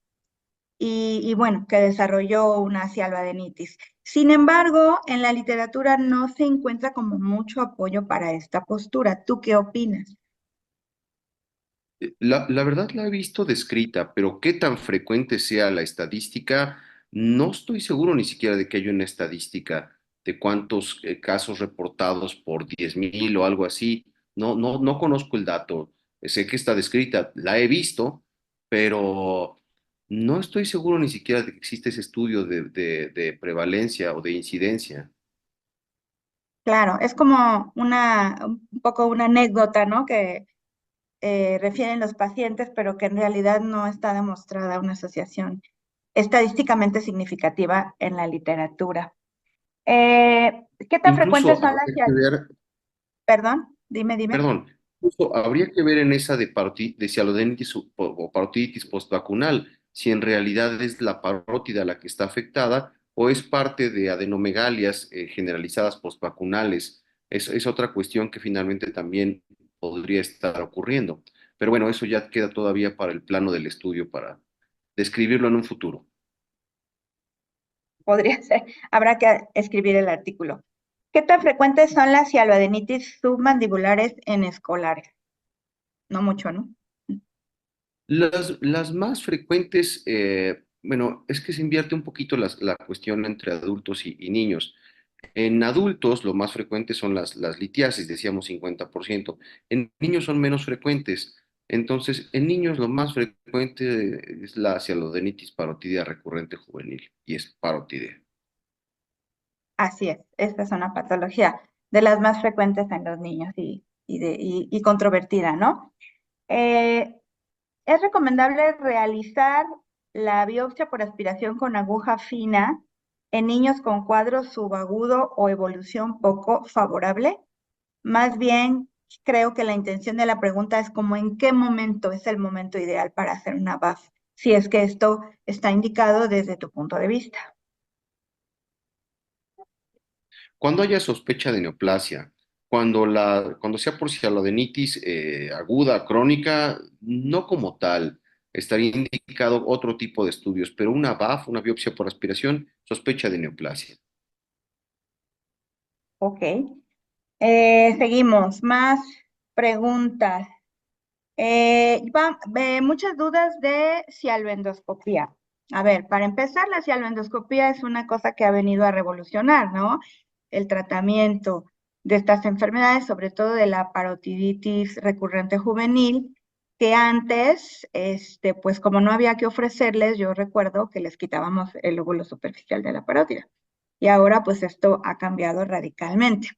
Y bueno, que desarrolló una cialodenitis. Sin embargo, en la literatura no se encuentra como mucho apoyo para esta postura. ¿Tú qué opinas? La verdad la he visto descrita, pero qué tan frecuente sea la estadística, no estoy seguro ni siquiera de que haya una estadística de cuántos casos reportados por 10.000 o algo así. No conozco el dato. Sé que está descrita, la he visto, pero no estoy seguro ni siquiera de que existe ese estudio de prevalencia o de incidencia. Claro, es como un poco una anécdota, ¿no? Que refieren los pacientes, pero que en realidad no está demostrada una asociación estadísticamente significativa en la literatura. ¿Qué tan frecuentes Incluso son las habría que ver. Perdón, dime. Perdón, justo habría que ver en esa de cialodenitis o parotiditis postvacunal, si en realidad es la parótida la que está afectada o es parte de adenomegalias generalizadas postvacunales. Es otra cuestión que finalmente también podría estar ocurriendo. Pero bueno, eso ya queda todavía para el plano del estudio, para describirlo en un futuro. Podría ser, habrá que escribir el artículo. ¿Qué tan frecuentes son las cialodenitis submandibulares en escolares? No mucho, ¿no? Las más frecuentes, bueno, es que se invierte un poquito la cuestión entre adultos y niños. En adultos, lo más frecuente son las litiasis, decíamos 50%. En niños son menos frecuentes. Entonces, en niños lo más frecuente es la cialodenitis parotidia recurrente juvenil y es parotidia. Así es, esta es una patología. de las más frecuentes en los niños y controvertida, ¿no? Eh, es recomendable realizar la biopsia por aspiración con aguja fina en niños con cuadro subagudo o evolución poco favorable. Más bien, creo que la intención de la pregunta es como en qué momento es el momento ideal para hacer una BAF, si es que esto está indicado desde tu punto de vista. Cuando haya sospecha de neoplasia, cuando sea por cialodenitis aguda, crónica, no como tal, estaría indicado otro tipo de estudios, pero una BAF, una biopsia por aspiración, sospecha de neoplasia. Ok. Seguimos. Más preguntas. Muchas dudas de cialoendoscopía. A ver, para empezar, la cialoendoscopía es una cosa que ha venido a revolucionar, ¿no? El tratamiento de estas enfermedades, sobre todo de la parotiditis recurrente juvenil, que antes, pues como no había que ofrecerles, yo recuerdo que les quitábamos el lóbulo superficial de la parótida. Y ahora, pues esto ha cambiado radicalmente.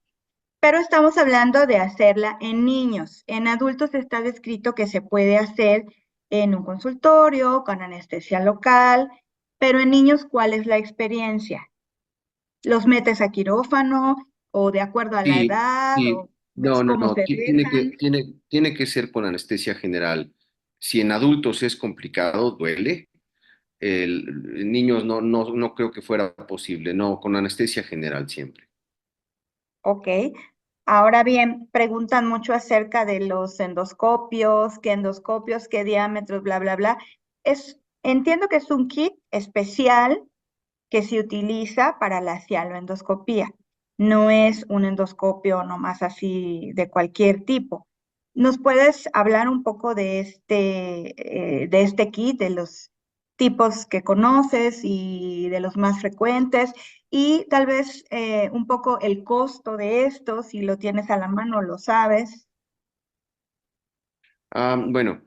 Pero estamos hablando de hacerla en niños. En adultos está descrito que se puede hacer en un consultorio, con anestesia local, pero en niños, ¿cuál es la experiencia? ¿Los metes a quirófano o de acuerdo a la Sí, edad sí, o ves no, no, cómo no, se dejan? tiene que ser con anestesia general. Si en adultos es complicado, duele. En niños no creo que fuera posible, no, con anestesia general siempre. Ok. Ahora bien, preguntan mucho acerca de los endoscopios, qué diámetros, bla, bla, bla. Entiendo que es un kit especial que se utiliza para la cialoendoscopía. No es un endoscopio nomás así de cualquier tipo. ¿Nos puedes hablar un poco de este kit, de los tipos que conoces y de los más frecuentes? Y tal vez un poco el costo de esto, si lo tienes a la mano, lo sabes. Bueno,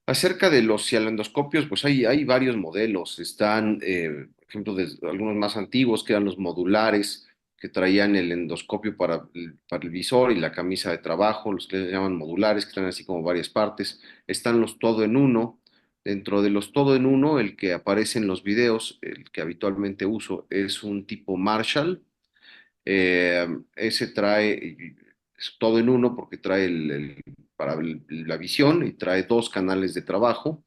acerca de los cialendoscopios, pues hay varios modelos. Están, por ejemplo, algunos más antiguos que eran los modulares, que traían el endoscopio para el visor y la camisa de trabajo, los que le llaman modulares, que traen así como varias partes. Están los todo en uno. Dentro de los todo en uno, el que aparece en los videos, el que habitualmente uso, es un tipo Marshall. Ese trae es todo en uno porque trae para la visión y trae dos canales de trabajo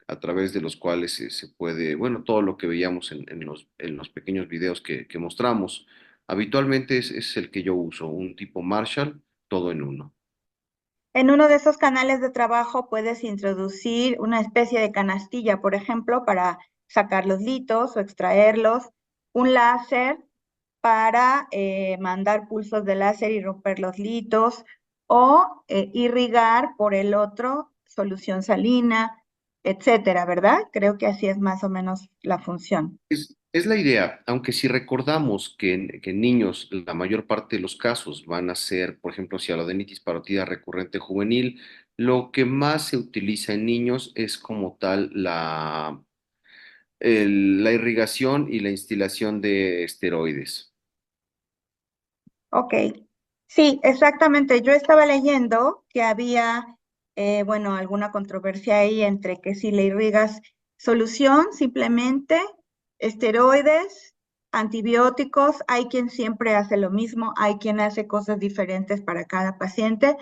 a través de los cuales se puede, bueno, todo lo que veíamos en los pequeños videos que mostramos. Habitualmente es el que yo uso, un tipo Marshall, todo en uno. En uno de esos canales de trabajo puedes introducir una especie de canastilla, por ejemplo, para sacar los litos o extraerlos, un láser para mandar pulsos de láser y romper los litos, o irrigar por el otro solución salina, etcétera, ¿verdad? Creo que así es más o menos la función. Es la idea, aunque si recordamos que en niños la mayor parte de los casos van a ser, por ejemplo, cialodenitis parótida recurrente juvenil, lo que más se utiliza en niños es como tal la irrigación y la instilación de esteroides. Ok, sí, exactamente. Yo estaba leyendo que había, bueno, alguna controversia ahí entre que si le irrigas solución, simplemente esteroides, antibióticos, hay quien siempre hace lo mismo, hay quien hace cosas diferentes para cada paciente.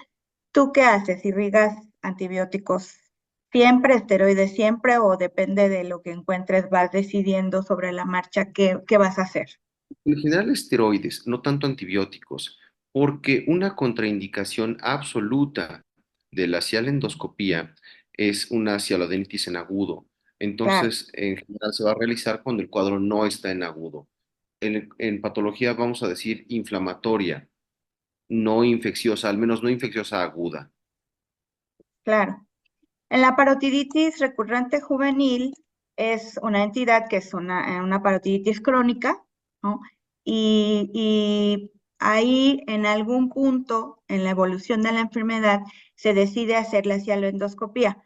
¿Tú qué haces? ¿Irrigas antibióticos siempre, esteroides siempre o depende de lo que encuentres, vas decidiendo sobre la marcha qué vas a hacer? En general esteroides, no tanto antibióticos, porque una contraindicación absoluta de la cialendoscopía es una cialodenitis en agudo. Claro. Entonces, en general se va a realizar cuando el cuadro no está en agudo. En patología vamos a decir inflamatoria, no infecciosa, al menos no infecciosa aguda. Claro. En la parotiditis recurrente juvenil es una entidad que es una parotiditis crónica, ¿no? Y ahí en algún punto en la evolución de la enfermedad se decide hacer la cialoendoscopía.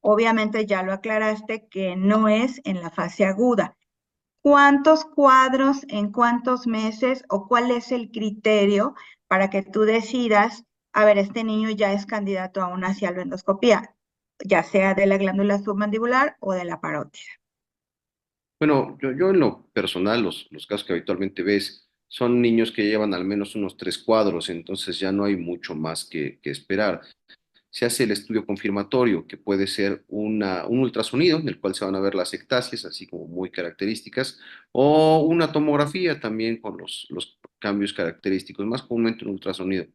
Obviamente ya lo aclaraste que no es en la fase aguda. ¿Cuántos cuadros en cuántos meses o cuál es el criterio para que tú decidas, a ver, este niño ya es candidato a una cialoendoscopía, ya sea de la glándula submandibular o de la parótida. Bueno, yo en lo personal, los casos que habitualmente ves son niños que llevan al menos unos 3 cuadros, entonces ya no hay mucho más que esperar. Se hace el estudio confirmatorio, que puede ser un ultrasonido, en el cual se van a ver las ectasias, así como muy características, o una tomografía también con los cambios característicos, más comúnmente un ultrasonido.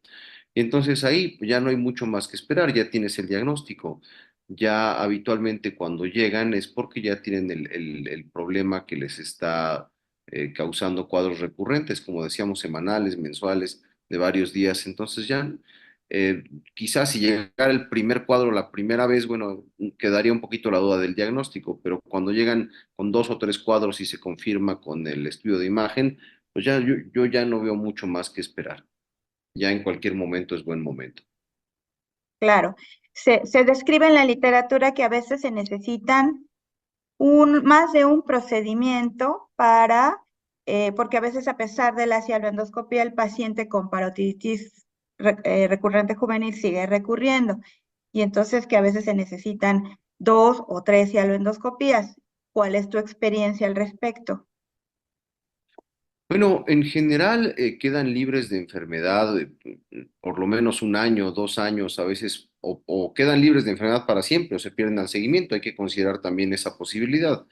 Y entonces ahí pues, ya no hay mucho más que esperar, ya tienes el diagnóstico. Ya habitualmente cuando llegan es porque ya tienen el problema que les está causando cuadros recurrentes, como decíamos, semanales, mensuales, de varios días. Entonces ya eh, quizás si llegara el primer cuadro la primera vez, bueno, quedaría un poquito la duda del diagnóstico, pero cuando llegan con 2 o 3 cuadros y se confirma con el estudio de imagen, pues ya yo ya no veo mucho más que esperar. Ya en cualquier momento es buen momento. Claro, se describe en la literatura que a veces se necesitan más de un procedimiento para, porque a veces a pesar de la cialoendoscopia, el paciente con parotiditis recurrente juvenil sigue recurriendo. Y entonces que a veces se necesitan 2 o 3 cialoendoscopías. ¿Cuál es tu experiencia al respecto? Bueno, en general quedan libres de enfermedad por lo menos un año, 2 años, a veces, o quedan libres de enfermedad para siempre o se pierden al seguimiento. Hay que considerar también esa posibilidad.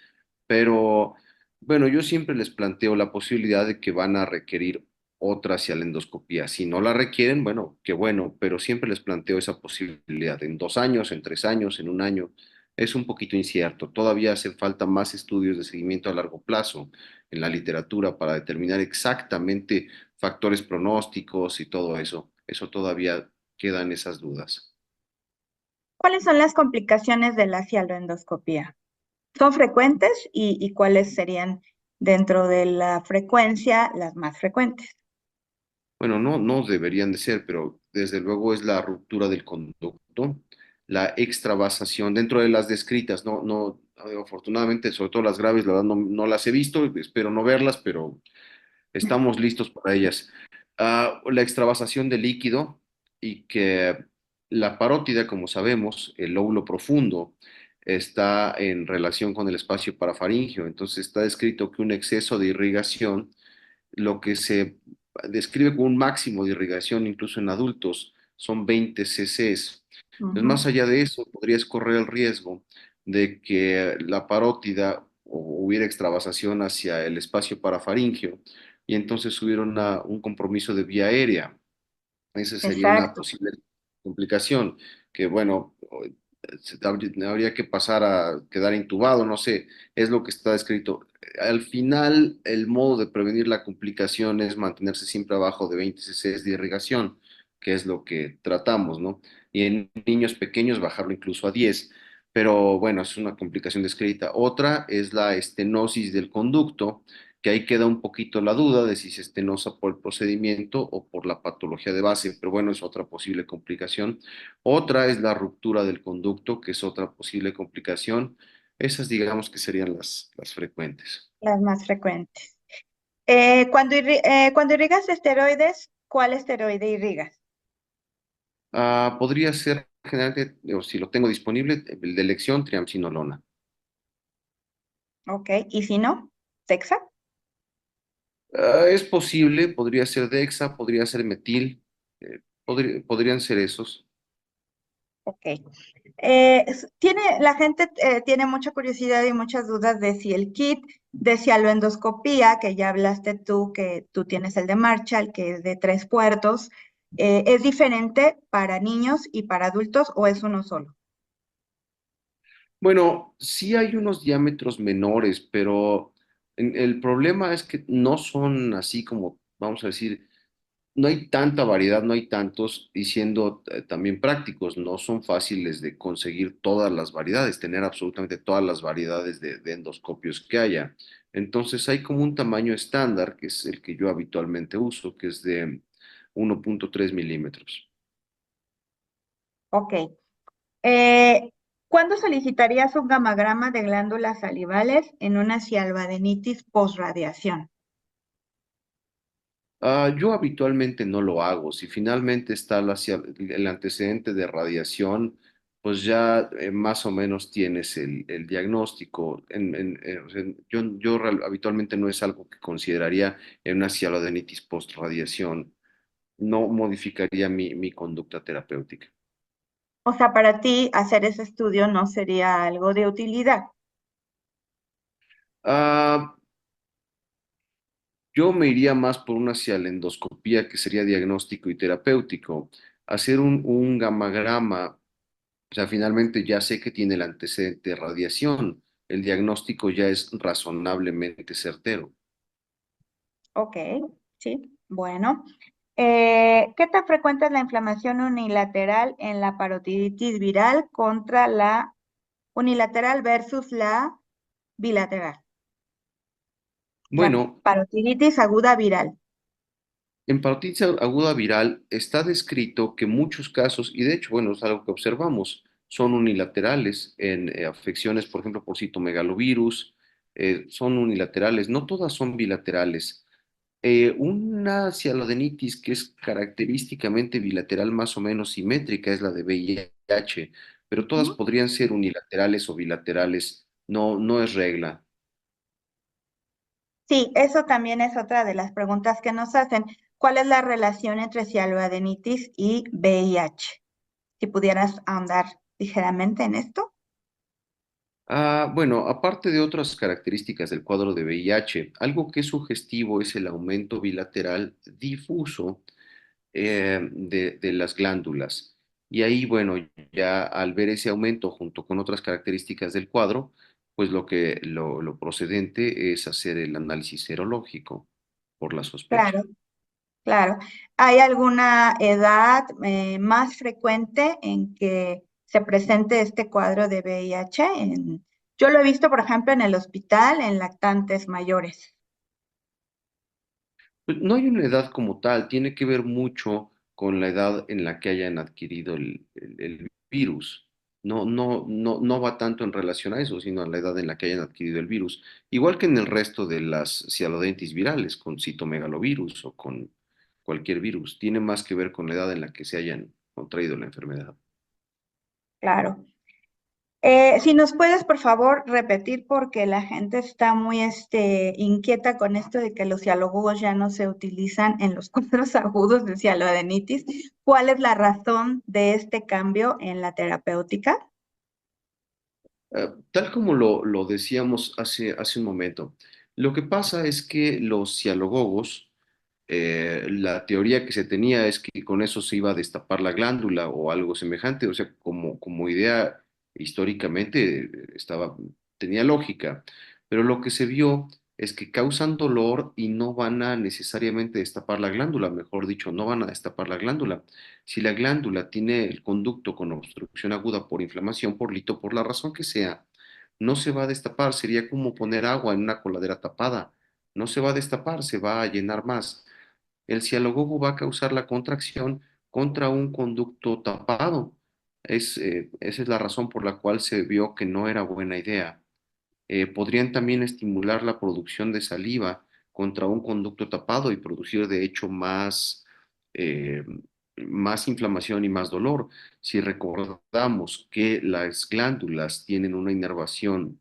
Pero bueno, yo siempre les planteo la posibilidad de que van a requerir otra cialendoscopía. Si no la requieren, bueno, qué bueno, pero siempre les planteo esa posibilidad en 2 años, en 3 años, en un año. Es un poquito incierto. Todavía hacen falta más estudios de seguimiento a largo plazo en la literatura para determinar exactamente factores pronósticos y todo eso. Eso todavía quedan esas dudas. ¿Cuáles son las complicaciones de la cialoendoscopía? ¿Son frecuentes y cuáles serían dentro de la frecuencia las más frecuentes? Bueno, no deberían de ser, pero desde luego es la ruptura del conducto, la extravasación dentro de las descritas, afortunadamente, sobre todo las graves, la verdad no las he visto, espero no verlas, pero estamos listos para ellas. La extravasación de líquido y que la parótida, como sabemos, el lóbulo profundo, está en relación con el espacio parafaringio, entonces está descrito que un exceso de irrigación lo que se describe como un máximo de irrigación, incluso en adultos, son 20 cc's. Entonces, Ujú. más allá de eso, podrías correr el riesgo de que la parótida hubiera extravasación hacia el espacio parafaringio y entonces hubiera un compromiso de vía aérea. Esa sería una Exacto. posible complicación, que bueno, habría que pasar a quedar intubado, no sé, es lo que está escrito. Al final, el modo de prevenir la complicación es mantenerse siempre abajo de 20 cc de irrigación, que es lo que tratamos, ¿no? Y en niños pequeños bajarlo incluso a 10, pero bueno, es una complicación descrita. Otra es la estenosis del conducto, que ahí queda un poquito la duda de si se estenosa por el procedimiento o por la patología de base, pero bueno, es otra posible complicación. Otra es la ruptura del conducto, que es otra posible complicación. Esas digamos que serían las frecuentes. Las más frecuentes. Cuando irrigas esteroides, ¿cuál esteroide irrigas? Podría ser generalmente, o si lo tengo disponible, el de elección, triamcinolona. Ok, y si no, Texa. Es posible, podría ser Dexa, podría ser metil, podrían ser esos. Ok. La gente tiene mucha curiosidad y muchas dudas de si el kit de cialoendoscopía, que ya hablaste tú, que tú tienes el de Marshall, que es de 3 puertos, ¿es diferente para niños y para adultos o es uno solo? Bueno, sí hay unos diámetros menores, pero el problema es que no son así como, vamos a decir, no hay tanta variedad, no hay tantos, y siendo también prácticos, no son fáciles de conseguir todas las variedades, tener absolutamente todas las variedades de endoscopios que haya. Entonces hay como un tamaño estándar, que es el que yo habitualmente uso, que es de 1,3 milímetros. Ok. Eh, ¿Cuándo solicitarías un gamagrama de glándulas salivales en una cialbadenitis postradiación? Yo habitualmente no lo hago. Si finalmente está el antecedente de radiación, pues ya más o menos tienes el diagnóstico. O sea, habitualmente no es algo que consideraría en una cialodenitis post-radiación. No modificaría mi conducta terapéutica. O sea, para ti hacer ese estudio no sería algo de utilidad. Ah, yo me iría más por una cialendoscopía que sería diagnóstico y terapéutico. Hacer un gamagrama. O sea, finalmente ya sé que tiene el antecedente de radiación. El diagnóstico ya es razonablemente certero. Ok, sí, bueno. ¿Qué tan frecuente es la inflamación unilateral en la parotiditis viral contra la unilateral versus la bilateral? La Bueno, parotiditis aguda viral. en parotitis aguda viral está descrito que muchos casos, y de hecho, bueno, es algo que observamos, son unilaterales en afecciones, por ejemplo, por citomegalovirus, son unilaterales, no todas son bilaterales. Una cialodenitis que es característicamente bilateral más o menos simétrica es la de VIH, pero todas ¿Mm? podrían ser unilaterales o bilaterales, no, no es regla. Sí, eso también es otra de las preguntas que nos hacen. ¿Cuál es la relación entre cialoadenitis y VIH? Si pudieras ahondar ligeramente en esto. Bueno, aparte de otras características del cuadro de VIH, algo que es sugestivo es el aumento bilateral difuso de las glándulas. Y ahí, bueno, ya al ver ese aumento junto con otras características del cuadro, pues lo procedente es hacer el análisis serológico por la sospecha. Claro. Claro. ¿Hay alguna edad más frecuente en que se presente este cuadro de VIH? Yo lo he visto, por ejemplo, en el hospital, en lactantes mayores. Pues no hay una edad como tal, tiene que ver mucho con la edad en la que hayan adquirido el virus. No va tanto en relación a eso, sino a la edad en la que hayan adquirido el virus. Igual que en el resto de las cialodenitis virales, con citomegalovirus o con cualquier virus. Tiene más que ver con la edad en la que se hayan contraído la enfermedad. Claro. Si nos puedes, por favor, repetir, porque la gente está muy inquieta con esto de que los cialogugos ya no se utilizan en los cuadros agudos de cialodenitis. ¿Cuál es la razón de este cambio en la terapéutica? Tal como lo decíamos hace un momento, lo que pasa es que los cialogogos, la teoría que se tenía es que con eso se iba a destapar la glándula o algo semejante, o sea, como idea históricamente tenía lógica, pero lo que se vio es que causan dolor y no van a necesariamente destapar la glándula, mejor dicho, no van a destapar la glándula. Si la glándula tiene el conducto con obstrucción aguda por inflamación, por lito, por la razón que sea, no se va a destapar, sería como poner agua en una coladera tapada, no se va a destapar, se va a llenar más. El cialogogo va a causar la contracción contra un conducto tapado. Esa es la razón por la cual se vio que no era buena idea. Podrían también estimular la producción de saliva contra un conducto tapado y producir de hecho eh, más inflamación y más dolor. Si recordamos que las glándulas tienen una inervación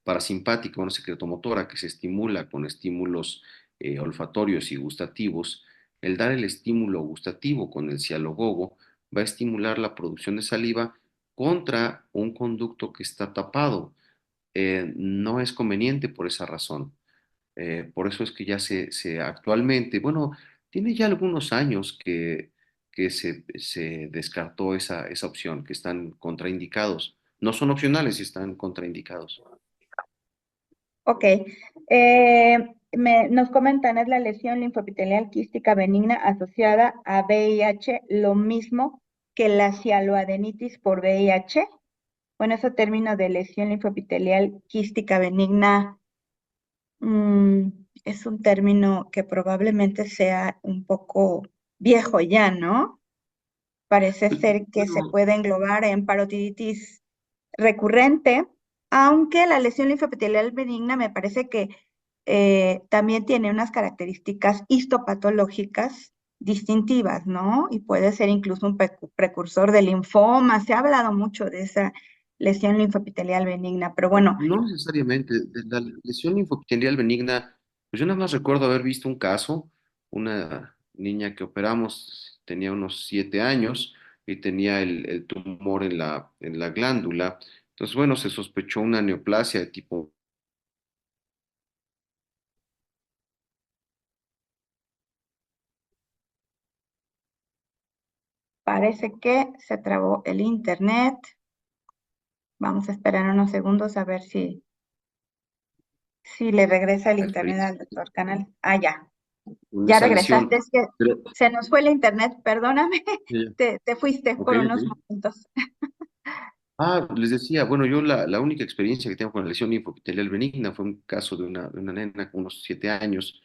parasimpática, una secretomotora que se estimula con estímulos olfatorios y gustativos, el dar el estímulo gustativo con el cialogogo va a estimular la producción de saliva contra un conducto que está tapado. No es conveniente por esa razón. Por eso es que ya se actualmente, bueno, tiene ya algunos años que se descartó esa opción, que están contraindicados. No son opcionales, están contraindicados. Ok. Nos comentan, ¿es la lesión linfopitelial quística benigna asociada a VIH lo mismo que la cialoadenitis por VIH? Bueno, ese término de lesión linfopitelial quística benigna mm, es un término que probablemente sea un poco viejo ya, ¿no? Parece Pues, ser que se bueno, puede englobar en parotiditis recurrente, aunque la lesión linfopitelial benigna me parece que también tiene unas características histopatológicas distintivas, ¿no? Y puede ser incluso un precursor de linfoma. Se ha hablado mucho de esa lesión linfoepitelial benigna, pero bueno, No necesariamente. De la lesión linfoepitelial benigna, pues yo nada más recuerdo haber visto un caso, una niña que operamos, tenía unos 7 años y tenía el tumor en la glándula. Entonces, bueno, se sospechó una neoplasia de tipo. parece que se trabó el internet. Vamos a esperar unos segundos a ver si le regresa el internet Experiencia al doctor Canal. Ah, ya. con Ya esa regresaste, lesión. es que Pero, se nos fue el internet, perdóname, ya, te fuiste ok, por ok. unos momentos. Les decía, bueno, yo la única experiencia que tengo con la lesión linfoepitelial benigna fue un caso de una nena con unos 7 años,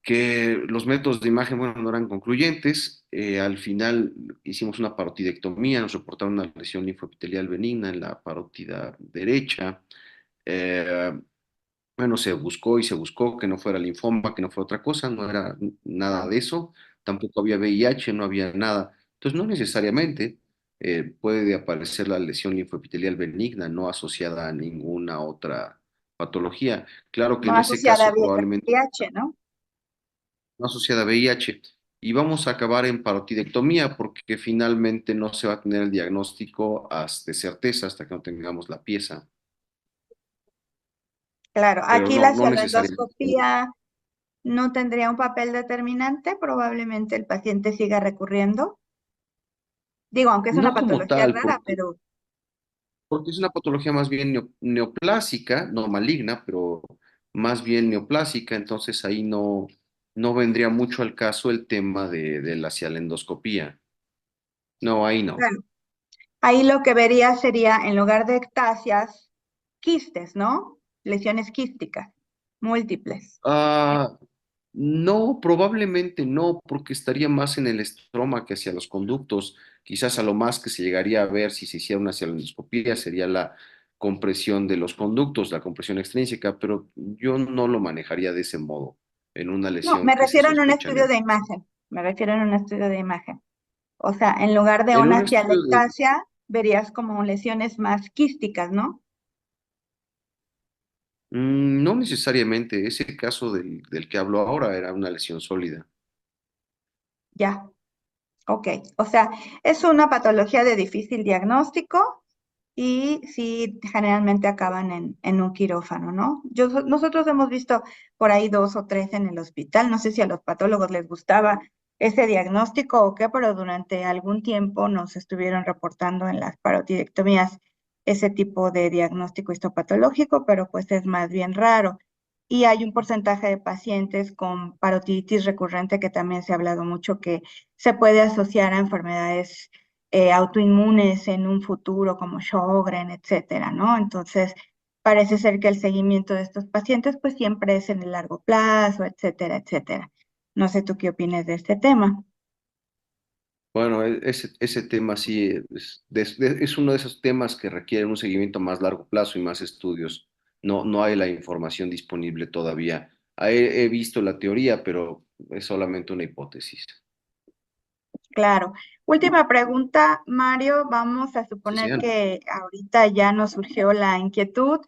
que los métodos de imagen, bueno, no eran concluyentes. Al final hicimos una parotidectomía, nos reportaron una lesión linfoepitelial benigna en la parótida derecha. Eh, bueno, se buscó y se buscó que no fuera linfoma, que no fuera otra cosa, no era nada de eso, tampoco había VIH, no había nada. Entonces, no necesariamente puede aparecer la lesión linfoepitelial benigna, no asociada a ninguna otra patología. Claro que No en ese asociada a caso probablemente VIH, ¿no? no asociada a VIH. Y vamos a acabar en parotidectomía porque finalmente no se va a tener el diagnóstico de certeza hasta que no tengamos la pieza, Claro, pero aquí la no necesariamente. cialoendoscopía no tendría un papel determinante, probablemente el paciente siga recurriendo. Digo, aunque es una No como patología tal, rara, pero porque es una patología más bien neoplásica, no maligna, pero más bien neoplásica, entonces ahí no vendría mucho al caso el tema de la cialendoscopía. No, ahí no. claro, ahí lo que vería sería, en lugar de ectasias, quistes, ¿no? Lesiones quísticas, múltiples. Ah, no, probablemente no, porque estaría más en el estroma que hacia los conductos. Quizás a lo más que se llegaría a ver si se hiciera una cialendoscopia sería la compresión de los conductos, la compresión extrínseca, pero yo no lo manejaría de ese modo en una No, lesión me que se refiero en un sospecha estudio neo. de imagen, me refiero en un estudio de imagen. O sea, en lugar de En un una estudio de, cialectasia, verías como lesiones más quísticas, ¿no? no necesariamente, ese caso del que hablo ahora era una lesión sólida. Ya, ok. O sea, es una patología de difícil diagnóstico y sí, generalmente acaban en un quirófano, ¿no? Nosotros hemos visto por ahí dos o tres en el hospital. No sé si a los patólogos les gustaba ese diagnóstico o qué, pero durante algún tiempo nos estuvieron reportando en las parotidectomías ese tipo de diagnóstico histopatológico, pero pues es más bien raro. Y hay un porcentaje de pacientes con parotiditis recurrente que también se ha hablado mucho que se puede asociar a enfermedades autoinmunes en un futuro como Sjögren, etcétera, ¿no? Entonces, parece ser que el seguimiento de estos pacientes pues siempre es en el largo plazo, etcétera, etcétera. No sé tú qué opinas de este tema. Bueno, ese tema sí es uno de esos temas que requieren un seguimiento a más largo plazo y más estudios. No hay la información disponible todavía. He visto la teoría, pero es solamente una hipótesis. Claro. Última pregunta, Mario. Vamos a Sí, suponer señor. que ahorita ya nos surgió la inquietud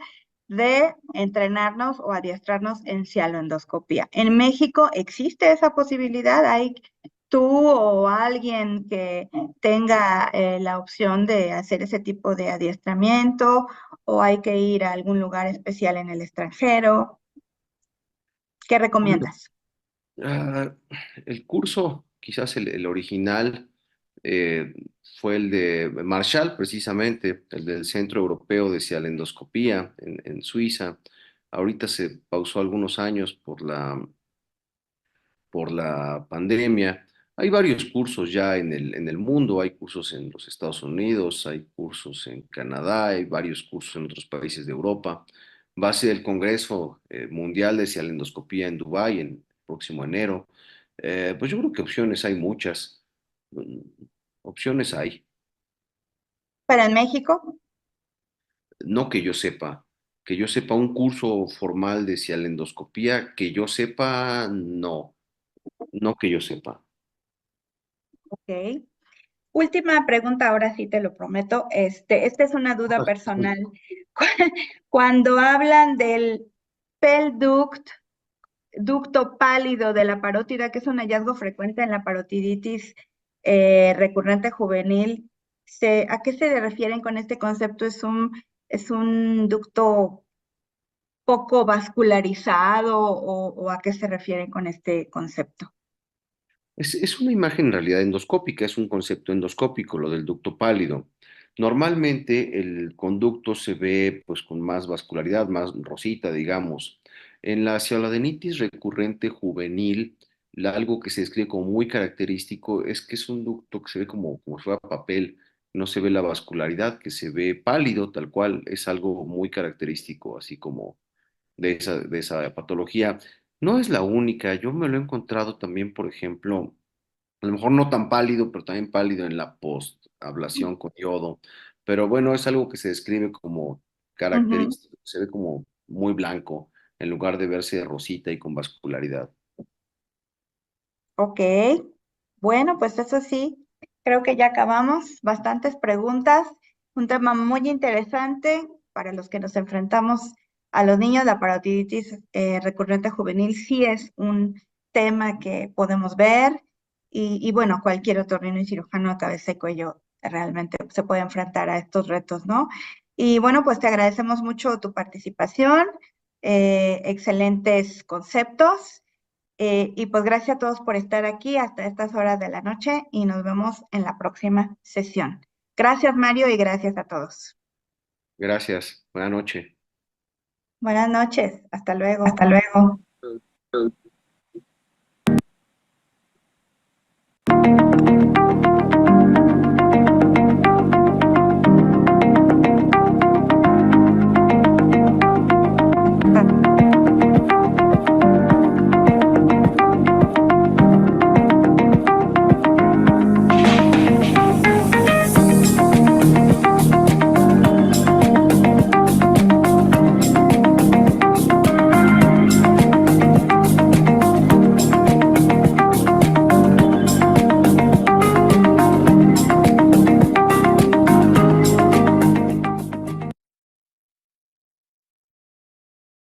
de entrenarnos o adiestrarnos en cialoendoscopía. ¿En México existe esa posibilidad? ¿Hay tú o alguien que tenga la opción de hacer ese tipo de adiestramiento o hay que ir a algún lugar especial en el extranjero? ¿Qué Bueno, recomiendas? ah, el curso, quizás el original, eh, fue el de Marshall, precisamente, el del Centro Europeo de Cialendoscopía en Suiza. Ahorita se pausó algunos años por la pandemia. Hay varios cursos ya en el mundo, hay cursos en los Estados Unidos, hay cursos en Canadá, hay varios cursos en otros países de Europa. Va a ser el Congreso Mundial de Cialendoscopía en Dubái en el próximo enero. Pues yo creo que opciones hay muchas. Mm, Opciones hay. ¿Para en México? No que yo sepa Que yo sepa un curso formal de cialendoscopía, que yo sepa, no, no que yo sepa. Ok. Última pregunta, ahora sí te lo prometo. Esta es una duda personal. Cuando hablan del pel ducto pálido de la parótida, que es un hallazgo frecuente en la parotiditis recurrente juvenil, ¿a qué se refieren con este concepto? Es un ducto poco vascularizado o a qué se refieren con este concepto? Es una imagen en realidad endoscópica, es un concepto endoscópico, lo del ducto pálido. Normalmente el conducto se ve pues con más vascularidad, más rosita, digamos. En la cialodenitis recurrente juvenil, algo que se describe como muy característico es que es un ducto que se ve como si fuera papel, no se ve la vascularidad, que se ve pálido, tal cual, es algo muy característico, así como de esa patología. No es la única, yo me lo he encontrado también, por ejemplo, a lo mejor no tan pálido, pero también pálido en la postablación con yodo. Pero bueno, es algo que se describe como Ujú. característico, se ve como muy blanco en lugar de verse rosita y con vascularidad. Ok, bueno, pues eso sí, creo que ya acabamos. Bastantes preguntas, un tema muy interesante para los que nos enfrentamos a los niños. La parotiditis recurrente juvenil sí es un tema que podemos ver y bueno, cualquier otorrino y cirujano de cabeza y cuello realmente se puede enfrentar a estos retos, ¿no? Y bueno, pues te agradecemos mucho tu participación, excelentes conceptos. Y pues gracias a todos por estar aquí hasta estas horas de la noche y nos vemos en la próxima sesión. Gracias, Mario, y gracias a todos. Gracias, buena noche. Buenas noches, hasta luego. Hasta luego.